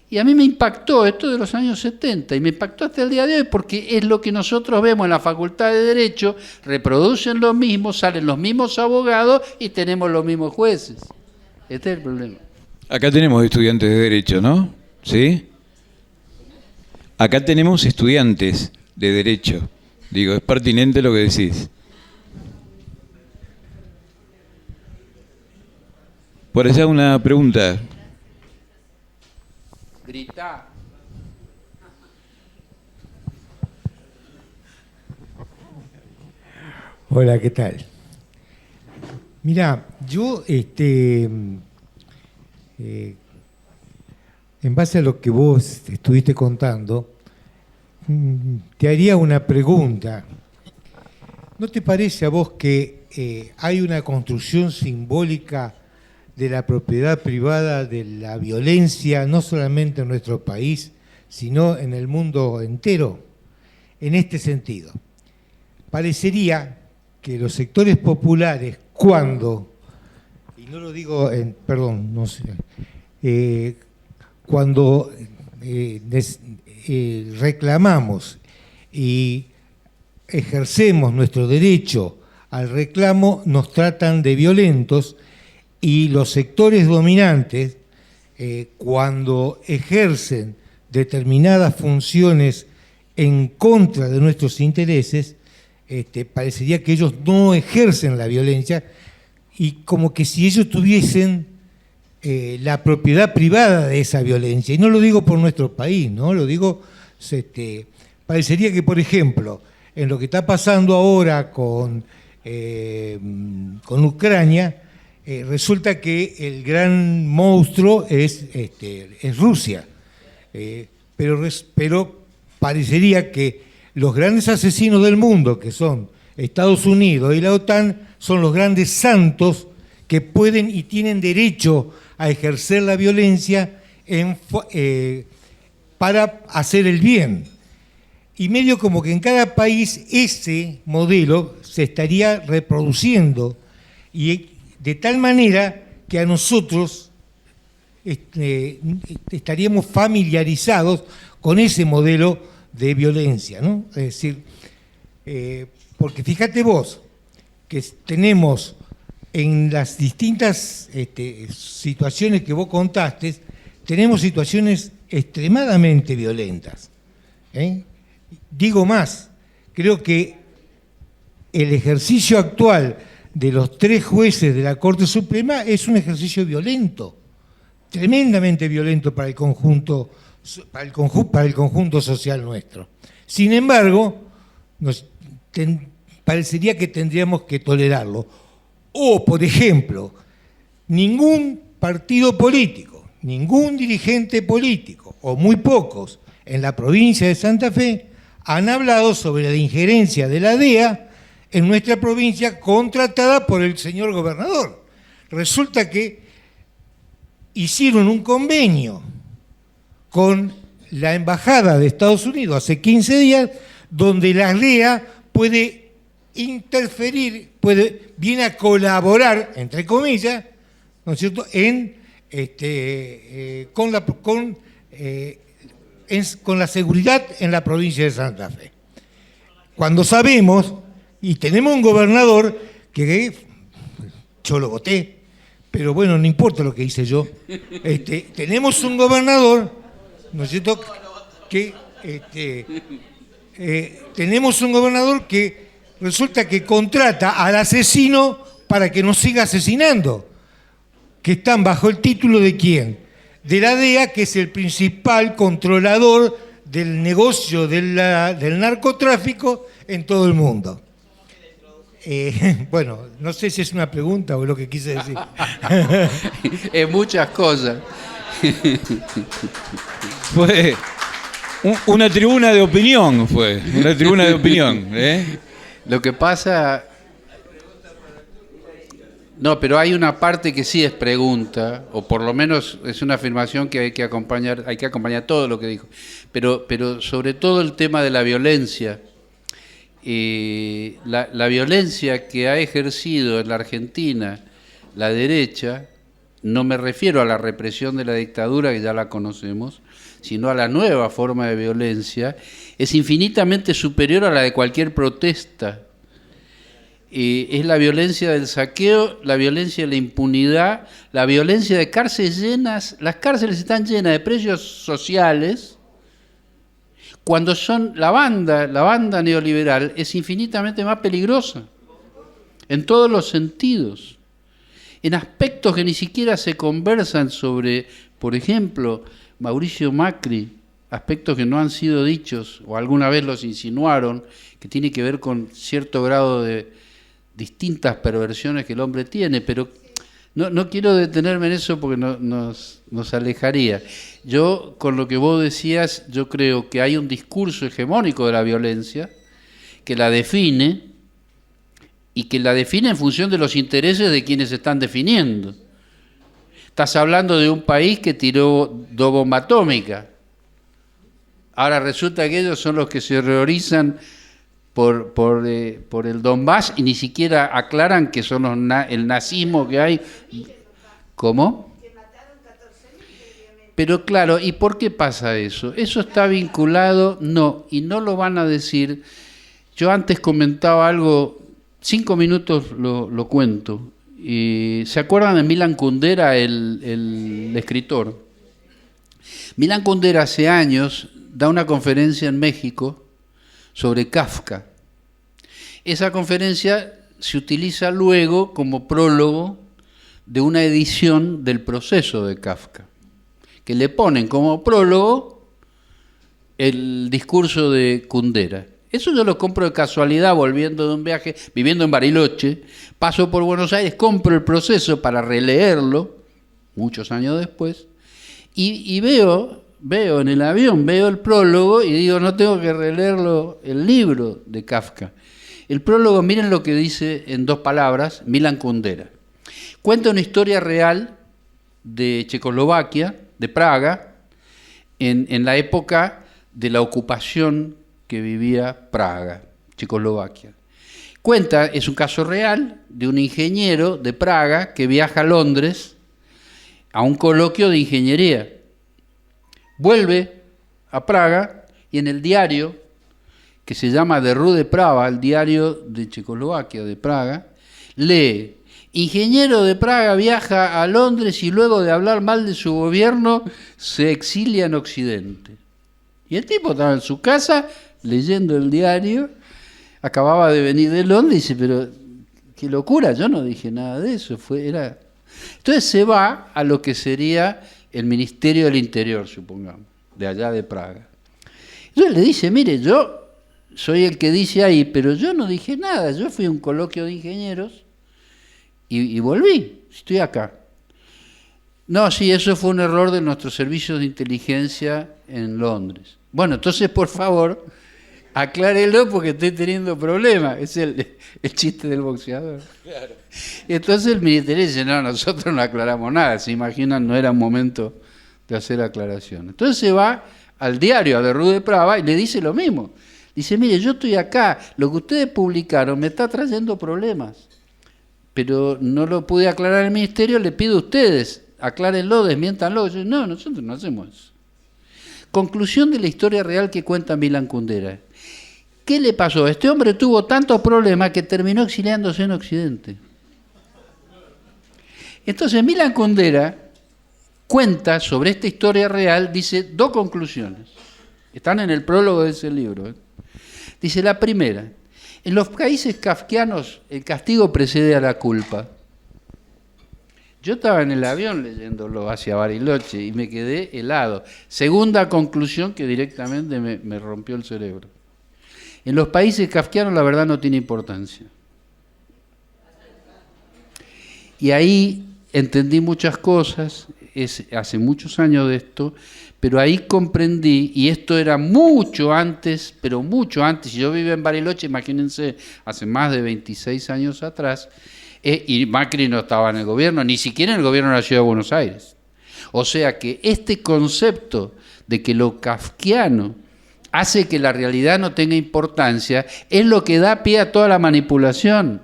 Y a mí me impactó esto de los años 70, y me impactó hasta el día de hoy, porque es lo que nosotros vemos en la Facultad de Derecho, reproducen lo mismo, salen los mismos abogados y tenemos los mismos jueces. Este es el problema. Acá tenemos estudiantes de Derecho, ¿no? ¿Sí? Acá tenemos estudiantes de Derecho. Digo, es pertinente lo que decís. Por allá una pregunta. Grita. Hola, ¿qué tal? Mira, yo en base a lo que vos estuviste contando, te haría una pregunta. ¿No te parece a vos que hay una construcción simbólica de la propiedad privada, de la violencia, no solamente en nuestro país, sino en el mundo entero? En este sentido, parecería que los sectores populares, cuando, y no lo digo perdón, no sé, cuando reclamamos y ejercemos nuestro derecho al reclamo, nos tratan de violentos, y los sectores dominantes, cuando ejercen determinadas funciones en contra de nuestros intereses, parecería que ellos no ejercen la violencia, y como que si ellos tuviesen la propiedad privada de esa violencia. Y no lo digo por nuestro país, ¿no? Lo digo, parecería que, por ejemplo, en lo que está pasando ahora con Ucrania, resulta que el gran monstruo es Rusia. Pero parecería que los grandes asesinos del mundo, que son Estados Unidos y la OTAN, son los grandes santos que pueden y tienen derecho a ejercer la violencia para hacer el bien. Y medio como que en cada país ese modelo se estaría reproduciendo, y de tal manera que a nosotros estaríamos familiarizados con ese modelo de violencia, ¿no? Es decir, porque fíjate vos que tenemos en las distintas situaciones que vos contaste, tenemos situaciones extremadamente violentas. Digo más, creo que el ejercicio actual de los 3 jueces de la Corte Suprema es un ejercicio violento, tremendamente violento para el conjunto social nuestro. Sin embargo, parecería que tendríamos que tolerarlo. O, por ejemplo, ningún partido político, ningún dirigente político, o muy pocos, en la provincia de Santa Fe, han hablado sobre la injerencia de la DEA en nuestra provincia, contratada por el señor gobernador. Resulta que hicieron un convenio con la Embajada de Estados Unidos hace 15 días, donde la DEA puede interferir, viene a colaborar, entre comillas, ¿no es cierto?, con la seguridad en la provincia de Santa Fe. Cuando sabemos, y tenemos un gobernador que yo lo voté, pero bueno, no importa lo que hice yo, tenemos un gobernador, ¿no es cierto?, que tenemos un gobernador que resulta que contrata al asesino para que nos siga asesinando, que están bajo el título de ¿quién? De la DEA, que es el principal controlador del negocio del narcotráfico en todo el mundo. Bueno, no sé si es una pregunta o lo que quise decir. En muchas cosas. Fue una tribuna de opinión, una tribuna de opinión. Lo que pasa... No, pero hay una parte que sí es pregunta, o por lo menos es una afirmación que hay que acompañar todo lo que dijo. Pero sobre todo el tema de la violencia. La violencia que ha ejercido en la Argentina la derecha, no me refiero a la represión de la dictadura, que ya la conocemos, sino a la nueva forma de violencia, es infinitamente superior a la de cualquier protesta. Es la violencia del saqueo, la violencia de la impunidad, la violencia de cárceles llenas. Las cárceles están llenas de presos sociales, cuando son la banda neoliberal es infinitamente más peligrosa, en todos los sentidos, en aspectos que ni siquiera se conversan sobre, por ejemplo, Mauricio Macri, aspectos que no han sido dichos o alguna vez los insinuaron, que tiene que ver con cierto grado de distintas perversiones que el hombre tiene, pero No quiero detenerme en eso porque nos alejaría. Yo, con lo que vos decías, yo creo que hay un discurso hegemónico de la violencia que la define y que la define en función de los intereses de quienes se están definiendo. Estás hablando de un país que tiró 2 bombas atómicas. Ahora resulta que ellos son los que se horrorizan por el Donbass y ni siquiera aclaran que son el nazismo que hay. ¿Cómo? Pero claro, ¿y por qué pasa eso? Eso está vinculado, no, y no lo van a decir. Yo antes comentaba algo, 5 minutos lo cuento. ¿Se acuerdan de Milan Kundera, el escritor? Milan Kundera hace años da una conferencia en México sobre Kafka. Esa conferencia se utiliza luego como prólogo de una edición del Proceso de Kafka, que le ponen como prólogo el discurso de Kundera. Eso yo lo compro de casualidad, volviendo de un viaje, viviendo en Bariloche, paso por Buenos Aires, compro el Proceso para releerlo, muchos años después, y veo en el avión, veo el prólogo y digo, no tengo que releerlo, el libro de Kafka. El prólogo, miren lo que dice en 2 palabras, Milan Kundera. Cuenta una historia real de Checoslovaquia, de Praga, en la época de la ocupación que vivía Praga, Checoslovaquia. Cuenta, es un caso real, de un ingeniero de Praga que viaja a Londres a un coloquio de ingeniería. Vuelve a Praga y en el diario, que se llama De Rude Prava, el diario de Checoslovaquia, de Praga, lee: ingeniero de Praga viaja a Londres y luego de hablar mal de su gobierno se exilia en Occidente. Y el tipo estaba en su casa leyendo el diario, acababa de venir de Londres y dice, pero qué locura, yo no dije nada de eso. Entonces se va a lo que sería el Ministerio del Interior, supongamos, de allá de Praga. Entonces le dice, mire, yo soy el que dice ahí, pero yo no dije nada, yo fui a un coloquio de ingenieros y volví, estoy acá. No, sí, eso fue un error de nuestros servicios de inteligencia en Londres. Bueno, entonces, por favor, aclárelo porque estoy teniendo problemas. Es el chiste del boxeador. Claro. Y entonces el ministerio dice, no, nosotros no aclaramos nada. Se imaginan, no era momento de hacer aclaración. Entonces se va al diario, a De Rude Prava, y le dice lo mismo. Dice, mire, yo estoy acá, lo que ustedes publicaron me está trayendo problemas. Pero no lo pude aclarar el ministerio, le pido a ustedes, aclárenlo, desmiéntanlo. Yo, no, nosotros no hacemos eso. Conclusión de la historia real que cuenta Milan Kundera. ¿Qué le pasó? Este hombre tuvo tantos problemas que terminó exiliándose en Occidente. Entonces Milan Kundera cuenta sobre esta historia real, dice 2 conclusiones. Están en el prólogo de ese libro. Dice la primera, en los países kafkianos el castigo precede a la culpa. Yo estaba en el avión leyéndolo hacia Bariloche y me quedé helado. Segunda conclusión que directamente me rompió el cerebro. En los países kafkianos la verdad no tiene importancia. Y ahí entendí muchas cosas, hace muchos años de esto, pero ahí comprendí, y esto era mucho antes, pero mucho antes, yo vivía en Bariloche, imagínense, hace más de 26 años atrás, y Macri no estaba en el gobierno, ni siquiera en el gobierno de la Ciudad de Buenos Aires. O sea que este concepto de que lo kafkiano hace que la realidad no tenga importancia es lo que da pie a toda la manipulación.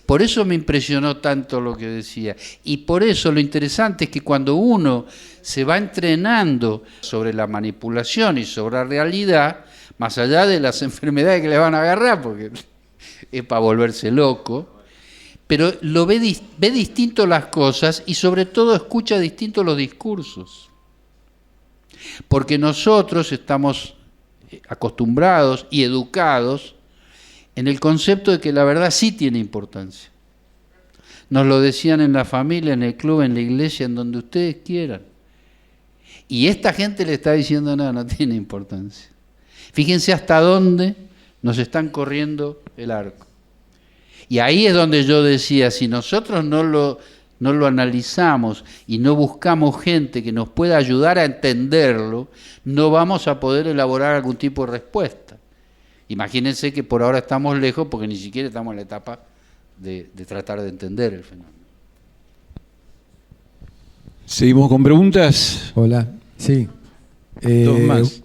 Por eso me impresionó tanto lo que decía. Y por eso lo interesante es que cuando uno se va entrenando sobre la manipulación y sobre la realidad, más allá de las enfermedades que le van a agarrar, porque es para volverse loco, pero ve distinto las cosas y sobre todo escucha distinto los discursos. Porque nosotros estamos acostumbrados y educados en el concepto de que la verdad sí tiene importancia. Nos lo decían en la familia, en el club, en la iglesia, en donde ustedes quieran. Y esta gente le está diciendo, no tiene importancia. Fíjense hasta dónde nos están corriendo el arco. Y ahí es donde yo decía, si nosotros no lo analizamos y no buscamos gente que nos pueda ayudar a entenderlo, no vamos a poder elaborar algún tipo de respuesta. Imagínense que por ahora estamos lejos porque ni siquiera estamos en la etapa de tratar de entender el fenómeno. ¿Seguimos con preguntas? Hola, sí. Dos más.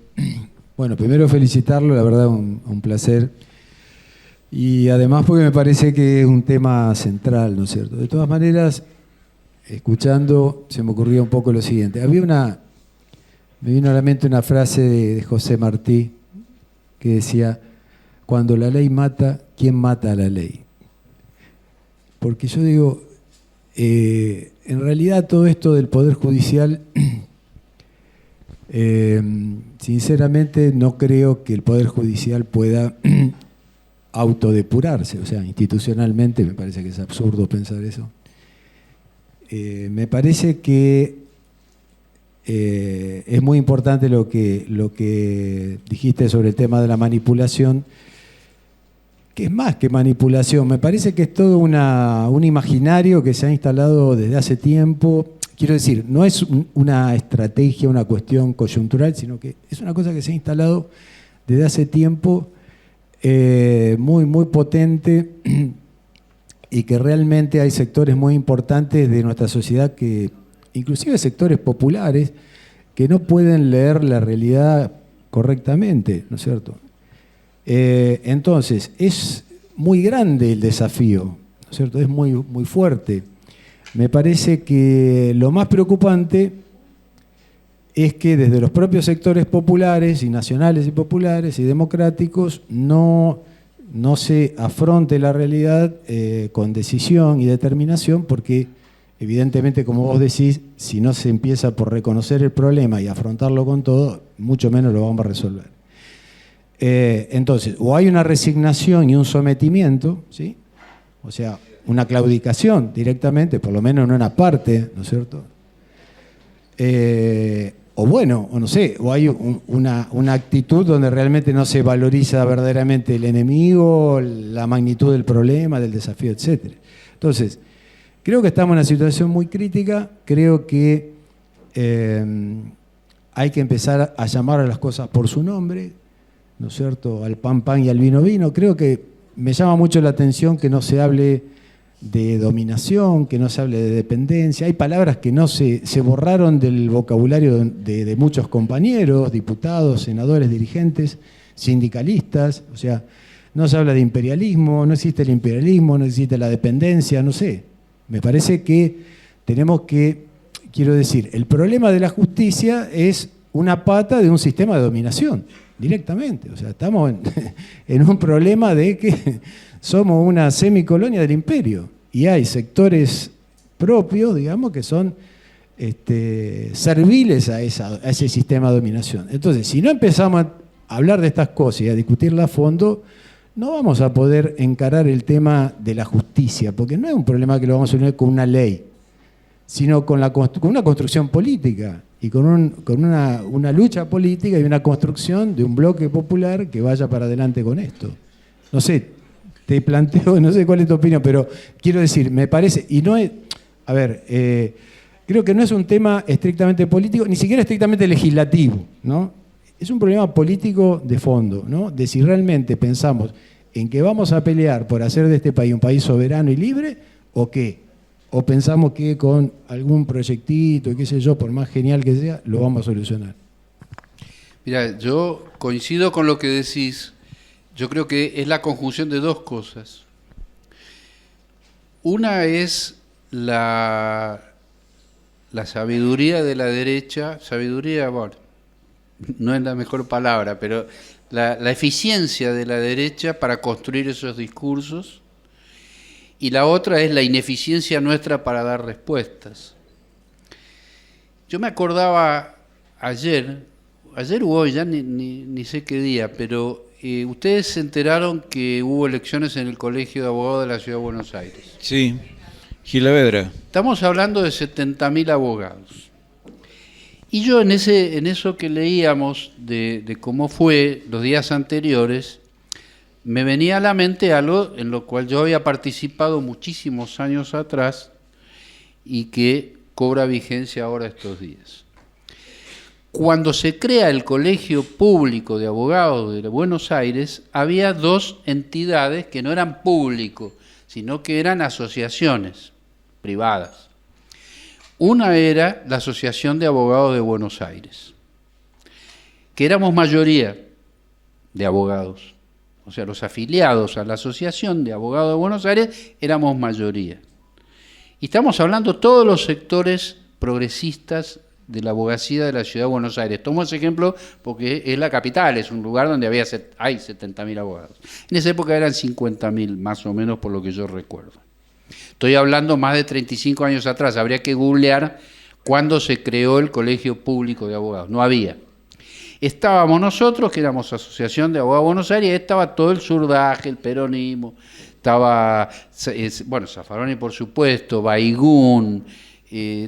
Bueno, primero felicitarlo, la verdad un placer. Y además porque me parece que es un tema central, ¿no es cierto? De todas maneras, escuchando, se me ocurría un poco lo siguiente. Me vino a la mente una frase de José Martí que decía, cuando la ley mata, ¿quién mata a la ley? Porque yo digo, en realidad todo esto del Poder Judicial, sinceramente no creo que el Poder Judicial pueda autodepurarse, o sea, institucionalmente me parece que es absurdo pensar eso. Me parece que es muy importante lo que dijiste sobre el tema de la manipulación, que es más que manipulación, me parece que es todo un imaginario que se ha instalado desde hace tiempo. Quiero decir, no es una estrategia, una cuestión coyuntural, sino que es una cosa que se ha instalado desde hace tiempo, muy, muy potente, y que realmente hay sectores muy importantes de nuestra sociedad, que inclusive sectores populares, que no pueden leer la realidad correctamente, ¿no es cierto? Entonces, es muy grande el desafío, ¿no es cierto? Es muy, muy fuerte. Me parece que lo más preocupante es que desde los propios sectores populares, y nacionales y populares y democráticos, no se afronte la realidad con decisión y determinación, porque evidentemente, como vos decís, si no se empieza por reconocer el problema y afrontarlo con todo, mucho menos lo vamos a resolver. Entonces, o hay una resignación y un sometimiento, ¿sí? O sea, una claudicación directamente, por lo menos en una parte, ¿no es cierto? O bueno, o no sé, o hay una actitud donde realmente no se valoriza verdaderamente el enemigo, la magnitud del problema, del desafío, etc. Entonces, creo que estamos en una situación muy crítica, creo que hay que empezar a llamar a las cosas por su nombre, ¿no es cierto?, al pan pan y al vino vino. Creo que me llama mucho la atención que no se hable de dominación, que no se hable de dependencia. Hay palabras que no se borraron del vocabulario de muchos compañeros, diputados, senadores, dirigentes, sindicalistas. O sea, no se habla de imperialismo, no existe el imperialismo, no existe la dependencia, no sé. Me parece que tenemos que, quiero decir, el problema de la justicia es una pata de un sistema de dominación, directamente. O sea, estamos en un problema de que somos una semicolonia del imperio y hay sectores propios, digamos, que son serviles a ese sistema de dominación. Entonces, si no empezamos a hablar de estas cosas y a discutirlas a fondo, no vamos a poder encarar el tema de la justicia, porque no es un problema que lo vamos a solucionar con una ley, sino con una construcción política y con una lucha política y una construcción de un bloque popular que vaya para adelante con esto. No sé, te planteo, no sé cuál es tu opinión, pero quiero decir, me parece, y no es, a ver, creo que no es un tema estrictamente político, ni siquiera estrictamente legislativo, ¿no? Es un problema político de fondo, ¿no? De si realmente pensamos en que vamos a pelear por hacer de este país un país soberano y libre, o qué. O pensamos que con algún proyectito, qué sé yo, por más genial que sea, lo vamos a solucionar. Mira, yo coincido con lo que decís. Yo creo que es la conjunción de dos cosas. Una es la sabiduría de la derecha, sabiduría, bueno, no es la mejor palabra, pero la eficiencia de la derecha para construir esos discursos, y la otra es la ineficiencia nuestra para dar respuestas. Yo me acordaba ayer u hoy, ya ni sé qué día, pero ustedes se enteraron que hubo elecciones en el Colegio de Abogados de la Ciudad de Buenos Aires. Sí, Gilavedra. Estamos hablando de 70.000 abogados. Y yo en eso que leíamos de cómo fue los días anteriores, me venía a la mente algo en lo cual yo había participado muchísimos años atrás y que cobra vigencia ahora estos días. Cuando se crea el Colegio Público de Abogados de Buenos Aires, había dos entidades que no eran públicos, sino que eran asociaciones privadas. Una era la Asociación de Abogados de Buenos Aires, que éramos mayoría de abogados. O sea, los afiliados a la Asociación de Abogados de Buenos Aires éramos mayoría. Y estamos hablando de todos los sectores progresistas de la abogacía de la Ciudad de Buenos Aires. Tomo ese ejemplo porque es la capital, es un lugar donde hay 70.000 abogados. En esa época eran 50.000, más o menos, por lo que yo recuerdo. Estoy hablando más de 35 años atrás, habría que googlear cuándo se creó el Colegio Público de Abogados. No había. Estábamos nosotros, que éramos Asociación de Abogados de Buenos Aires, estaba todo el surdaje, el peronismo, estaba, bueno, Zaffaroni por supuesto, Baigún,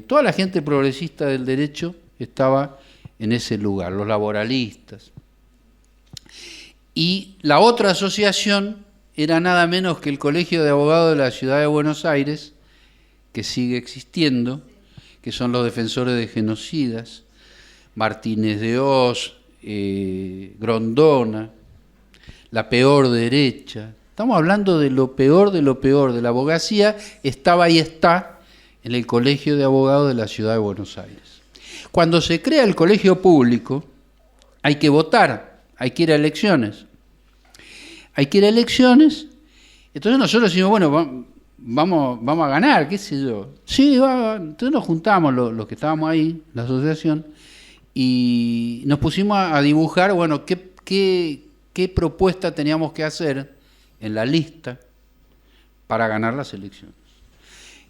toda la gente progresista del derecho estaba en ese lugar, los laboralistas. Y la otra asociación era nada menos que el Colegio de Abogados de la Ciudad de Buenos Aires, que sigue existiendo, que son los defensores de genocidas, Martínez de Hoz, Grondona, la peor derecha. Estamos hablando de lo peor de lo peor de la abogacía, estaba y está en el Colegio de Abogados de la Ciudad de Buenos Aires. Cuando se crea el colegio público, hay que votar, hay que ir a elecciones. Hay que ir a elecciones, entonces nosotros decimos, bueno, vamos a ganar, qué sé yo. Sí, entonces nos juntamos los que estábamos ahí, la asociación, y nos pusimos a dibujar, bueno, qué propuesta teníamos que hacer en la lista para ganar las elecciones.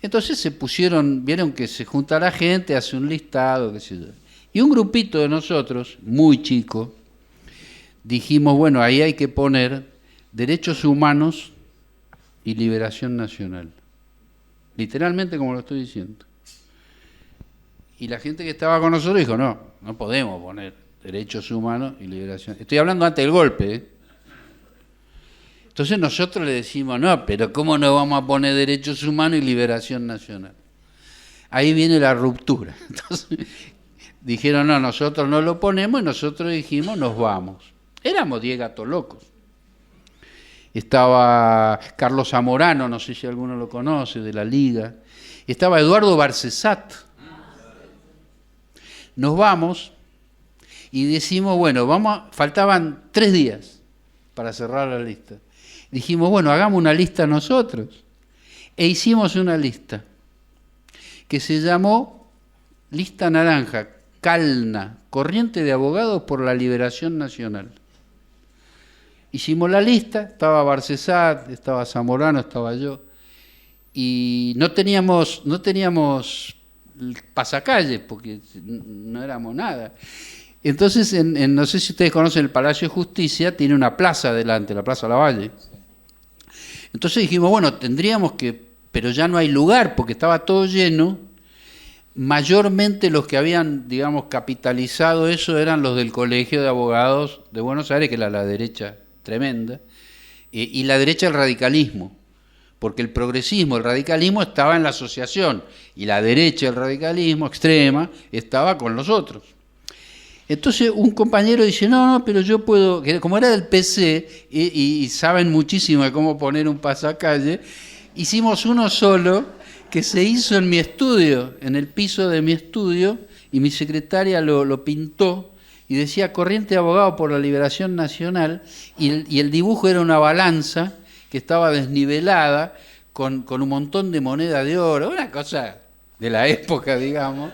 Entonces se pusieron, vieron que se junta la gente, hace un listado, qué sé yo. Y un grupito de nosotros, muy chico, dijimos, bueno, ahí hay que poner derechos humanos y liberación nacional. Literalmente como lo estoy diciendo. Y la gente que estaba con nosotros dijo, no podemos poner derechos humanos y liberación. Estoy hablando antes del golpe, ¿eh? Entonces nosotros le decimos, no, pero ¿cómo no vamos a poner derechos humanos y liberación nacional? Ahí viene la ruptura. Entonces dijeron, no, nosotros no lo ponemos, y nosotros dijimos, nos vamos. Éramos 10 gatos locos. Estaba Carlos Zamorano, no sé si alguno lo conoce, de la Liga. Estaba Eduardo Barcesat. Nos vamos y decimos, bueno, faltaban 3 días para cerrar la lista. Dijimos, bueno, hagamos una lista nosotros. E hicimos una lista que se llamó Lista Naranja, Calna, Corriente de Abogados por la Liberación Nacional. Hicimos la lista, estaba Barcesat, estaba Zamorano, estaba yo, y no teníamos pasacalles, porque no éramos nada. Entonces, no sé si ustedes conocen el Palacio de Justicia, tiene una plaza adelante, la Plaza Lavalle. Entonces dijimos, bueno, tendríamos que, pero ya no hay lugar, porque estaba todo lleno. Mayormente los que habían, digamos, capitalizado eso eran los del Colegio de Abogados de Buenos Aires, que era la derecha tremenda, y la derecha del radicalismo, porque el progresismo, el radicalismo estaba en la asociación, y la derecha del radicalismo extrema estaba con los otros. Entonces un compañero dice, no, pero yo puedo, como era del PC, y saben muchísimo de cómo poner un pasacalle, hicimos uno solo, que se hizo en mi estudio, en el piso de mi estudio, y mi secretaria lo pintó, y decía Corriente de Abogados por la Liberación Nacional, y el dibujo era una balanza que estaba desnivelada, con un montón de moneda de oro, una cosa de la época, digamos.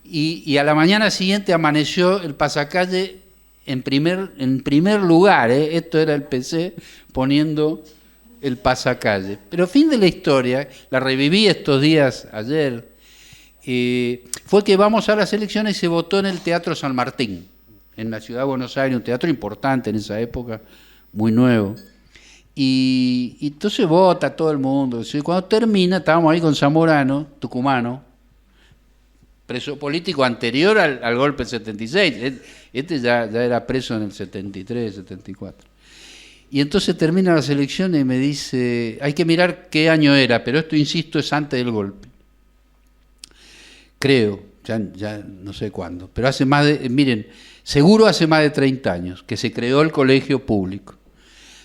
Y a la mañana siguiente amaneció el pasacalle en primer lugar, esto era el PC, poniendo el pasacalle. Pero fin de la historia, la reviví estos días, ayer, fue que vamos a las elecciones y se votó en el Teatro San Martín, en la Ciudad de Buenos Aires, un teatro importante en esa época, muy nuevo. Y entonces vota todo el mundo. Cuando termina, estábamos ahí con Zamorano, tucumano, preso político anterior al golpe del 76. Este ya era preso en el 73, 74. Y entonces termina las elecciones y me dice, hay que mirar qué año era, pero esto, insisto, es antes del golpe. Creo, ya no sé cuándo, pero hace más de, miren, seguro hace más de 30 años que se creó el colegio público.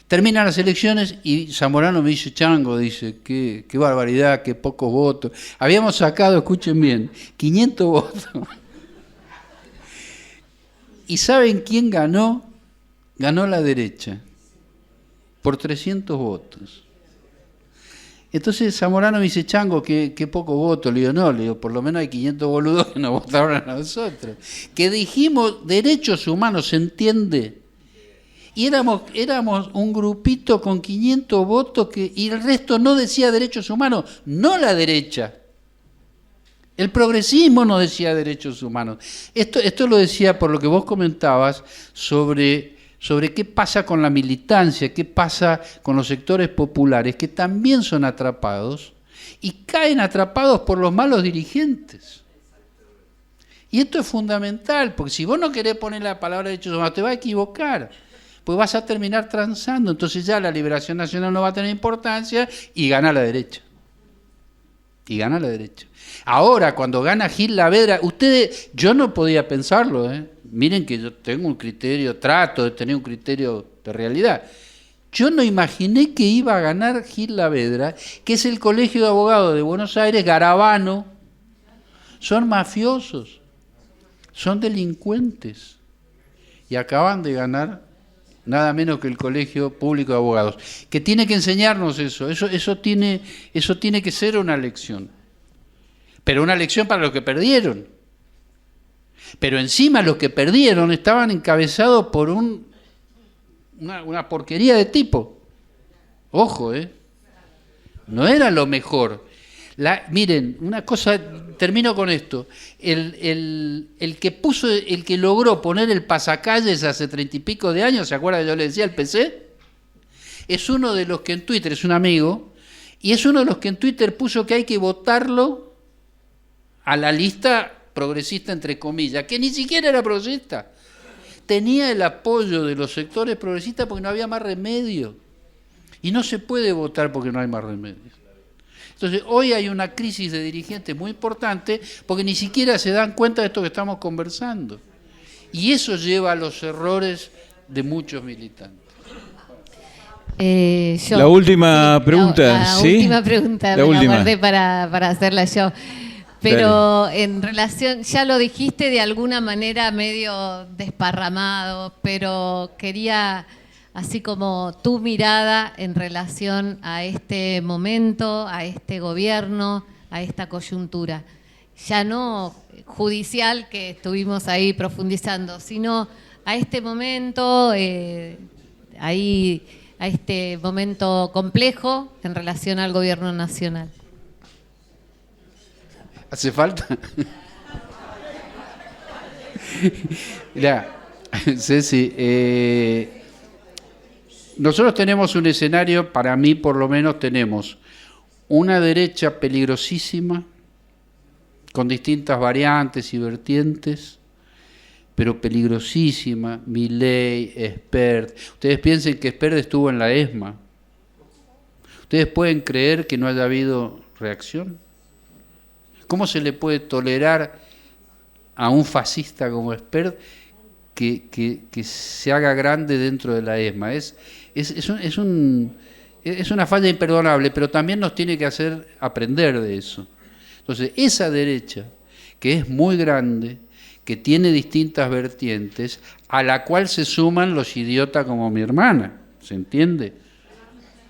Terminan las elecciones y Zamorano me dice, Chango, dice, qué barbaridad, qué pocos votos. Habíamos sacado, escuchen bien, 500 votos. ¿Y saben quién ganó? Ganó la derecha, por 300 votos. Entonces Zamorano me dice, Chango, qué poco voto. Le digo, no, le digo, por lo menos hay 500 boludos que nos votaron a nosotros. Que dijimos derechos humanos, ¿se entiende? Y éramos un grupito con 500 votos y el resto no decía derechos humanos, no la derecha. El progresismo no decía derechos humanos. Esto lo decía por lo que vos comentabas sobre qué pasa con la militancia, qué pasa con los sectores populares, que también son atrapados y caen atrapados por los malos dirigentes. Y esto es fundamental, porque si vos no querés poner la palabra derechos humanos, te vas a equivocar, pues vas a terminar transando, entonces ya la liberación nacional no va a tener importancia y gana la derecha. Y gana la derecha. Ahora, cuando gana Gil Lavedra, yo no podía pensarlo, miren que yo tengo un criterio, trato de tener un criterio de realidad. Yo no imaginé que iba a ganar Gil Lavedra, que es el Colegio de Abogados de Buenos Aires, Garabano. Son mafiosos, son delincuentes. Y acaban de ganar nada menos que el Colegio Público de Abogados, que tiene que enseñarnos eso tiene que ser una lección. Pero una lección para los que perdieron. Pero encima los que perdieron estaban encabezados por una porquería de tipo. Ojo, no era lo mejor. Miren, una cosa, termino con esto. El que logró poner el pasacalles hace 30 y pico de años, ¿se acuerdan que yo le decía el PC? Es uno de los que en Twitter, es un amigo, y es uno de los que en Twitter puso que hay que votarlo a la lista progresista, entre comillas, que ni siquiera era progresista. Tenía el apoyo de los sectores progresistas porque no había más remedio. Y no se puede votar porque no hay más remedio. Entonces, hoy hay una crisis de dirigentes muy importante porque ni siquiera se dan cuenta de esto que estamos conversando. Y eso lleva a los errores de muchos militantes. La última pregunta, la ¿sí? Última pregunta, la guardé para hacerla yo. Pero en relación, ya lo dijiste de alguna manera medio desparramado, pero quería, así como tu mirada en relación a este momento, a este gobierno, a esta coyuntura, ya no judicial que estuvimos ahí profundizando, sino a este momento, a este momento complejo en relación al gobierno nacional. ¿Hace falta? Mirá, Ceci, nosotros tenemos un escenario, para mí por lo menos tenemos una derecha peligrosísima, con distintas variantes y vertientes, pero peligrosísima, Milei, Espert. Ustedes piensen que Espert estuvo en la ESMA. ¿Ustedes pueden creer que no haya habido reacción? ¿Cómo se le puede tolerar a un fascista como Espert que se haga grande dentro de la ESMA? Es una falla imperdonable, pero también nos tiene que hacer aprender de eso. Entonces, esa derecha, que es muy grande, que tiene distintas vertientes, a la cual se suman los idiotas como mi hermana, ¿se entiende?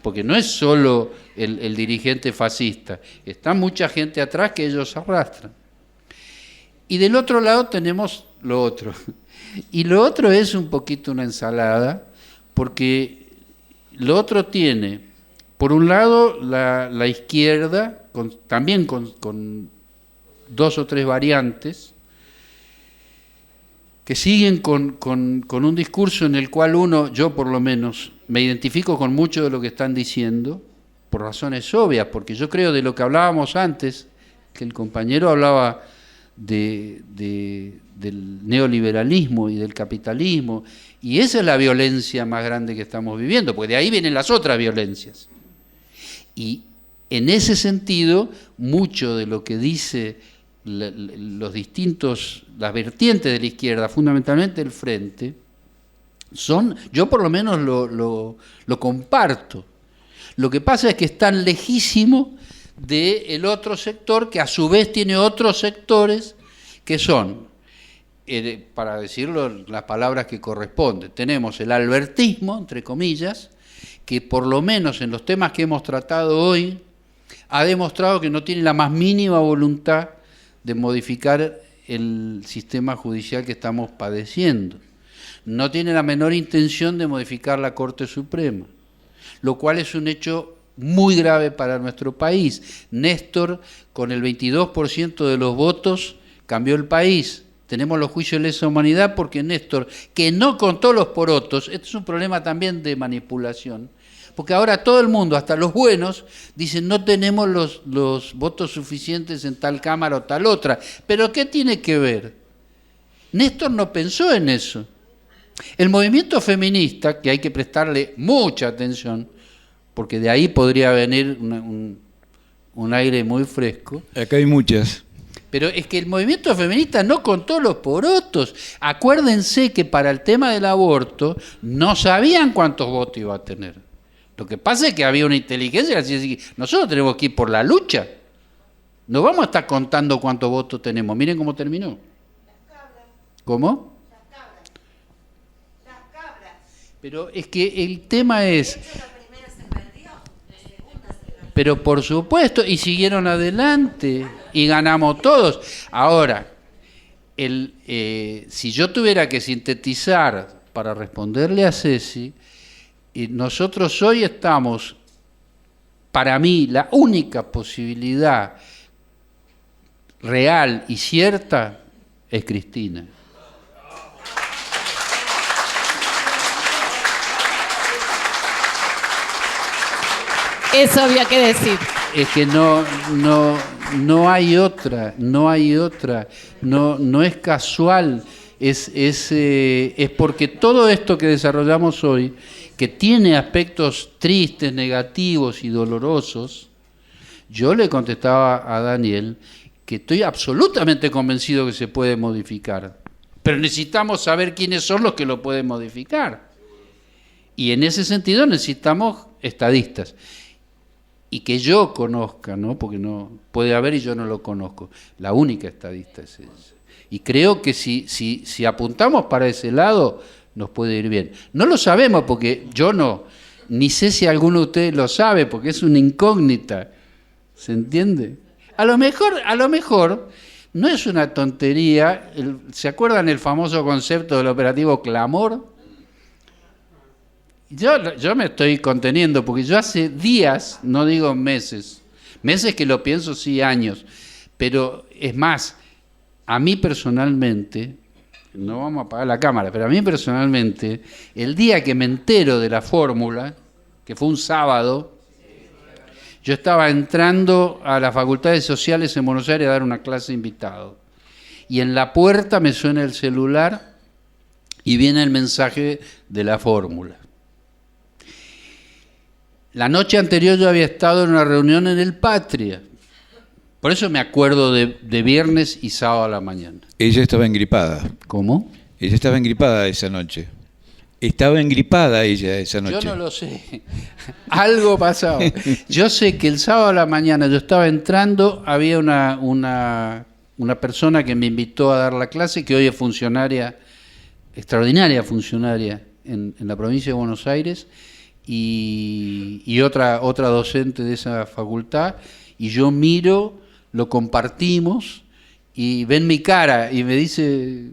Porque no es solo el dirigente fascista, está mucha gente atrás que ellos arrastran. Y del otro lado tenemos lo otro. Y lo otro es un poquito una ensalada, porque lo otro tiene, por un lado, la izquierda, también con 2 o 3 variantes, que siguen con un discurso en el cual yo por lo menos, me identifico con mucho de lo que están diciendo, por razones obvias, porque yo creo de lo que hablábamos antes, que el compañero hablaba del neoliberalismo y del capitalismo, y esa es la violencia más grande que estamos viviendo, porque de ahí vienen las otras violencias. Y en ese sentido, mucho de lo que dice las vertientes de la izquierda, fundamentalmente el Frente, yo por lo menos lo comparto. Lo que pasa es que es tan lejísimo del otro sector, que a su vez tiene otros sectores que son, para decirlo las palabras que corresponden, tenemos el albertismo, entre comillas, que por lo menos en los temas que hemos tratado hoy, ha demostrado que no tiene la más mínima voluntad de modificar el sistema judicial que estamos padeciendo. No tiene la menor intención de modificar la Corte Suprema, lo cual es un hecho muy grave para nuestro país. Néstor, con el 22% de los votos, cambió el país. Tenemos los juicios de lesa humanidad porque Néstor, que no contó los porotos, este es un problema también de manipulación, porque ahora todo el mundo, hasta los buenos, dicen no tenemos los votos suficientes en tal cámara o tal otra. ¿Pero qué tiene que ver? Néstor no pensó en eso. El movimiento feminista, que hay que prestarle mucha atención, porque de ahí podría venir un aire muy fresco. Acá hay muchas. Pero es que el movimiento feminista no contó los porotos. Acuérdense que para el tema del aborto no sabían cuántos votos iba a tener. Lo que pasa es que había una inteligencia que decía, nosotros tenemos que ir por la lucha. No vamos a estar contando cuántos votos tenemos. Miren cómo terminó. ¿Cómo? Las cabras. Pero es que el tema es... Pero por supuesto, y siguieron adelante, y ganamos todos. Ahora, si yo tuviera que sintetizar para responderle a Ceci, nosotros hoy estamos, para mí, la única posibilidad real y cierta es Cristina. Eso había que decir. Es que no hay otra, no es casual, es porque todo esto que desarrollamos hoy, que tiene aspectos tristes, negativos y dolorosos, yo le contestaba a Daniel que estoy absolutamente convencido que se puede modificar, pero necesitamos saber quiénes son los que lo pueden modificar. Y en ese sentido necesitamos estadistas. Y que yo conozca, ¿no? Porque no puede haber y yo no lo conozco. La única estadista es ella. Y creo que si apuntamos para ese lado, nos puede ir bien. No lo sabemos porque yo no, ni sé si alguno de ustedes lo sabe, porque es una incógnita. ¿Se entiende? A lo mejor no es una tontería. ¿Se acuerdan el famoso concepto del operativo Clamor? Yo me estoy conteniendo porque yo hace días, no digo meses que lo pienso, sí, años, pero es más, a mí personalmente, no vamos a apagar la cámara, pero a mí personalmente, el día que me entero de la fórmula, que fue un sábado, yo estaba entrando a las Facultades Sociales en Buenos Aires a dar una clase invitado, y en la puerta me suena el celular y viene el mensaje de la fórmula. La noche anterior yo había estado en una reunión en el Patria. Por eso me acuerdo de viernes y sábado a la mañana. Ella estaba engripada. ¿Cómo? Ella estaba engripada esa noche. Estaba engripada ella esa noche. Yo no lo sé. Algo pasaba. Yo sé que el sábado a la mañana yo estaba entrando, había una persona que me invitó a dar la clase, que hoy es funcionaria, extraordinaria funcionaria en la provincia de Buenos Aires, y otra docente de esa facultad, y yo miro, lo compartimos, y ven mi cara, y me dice,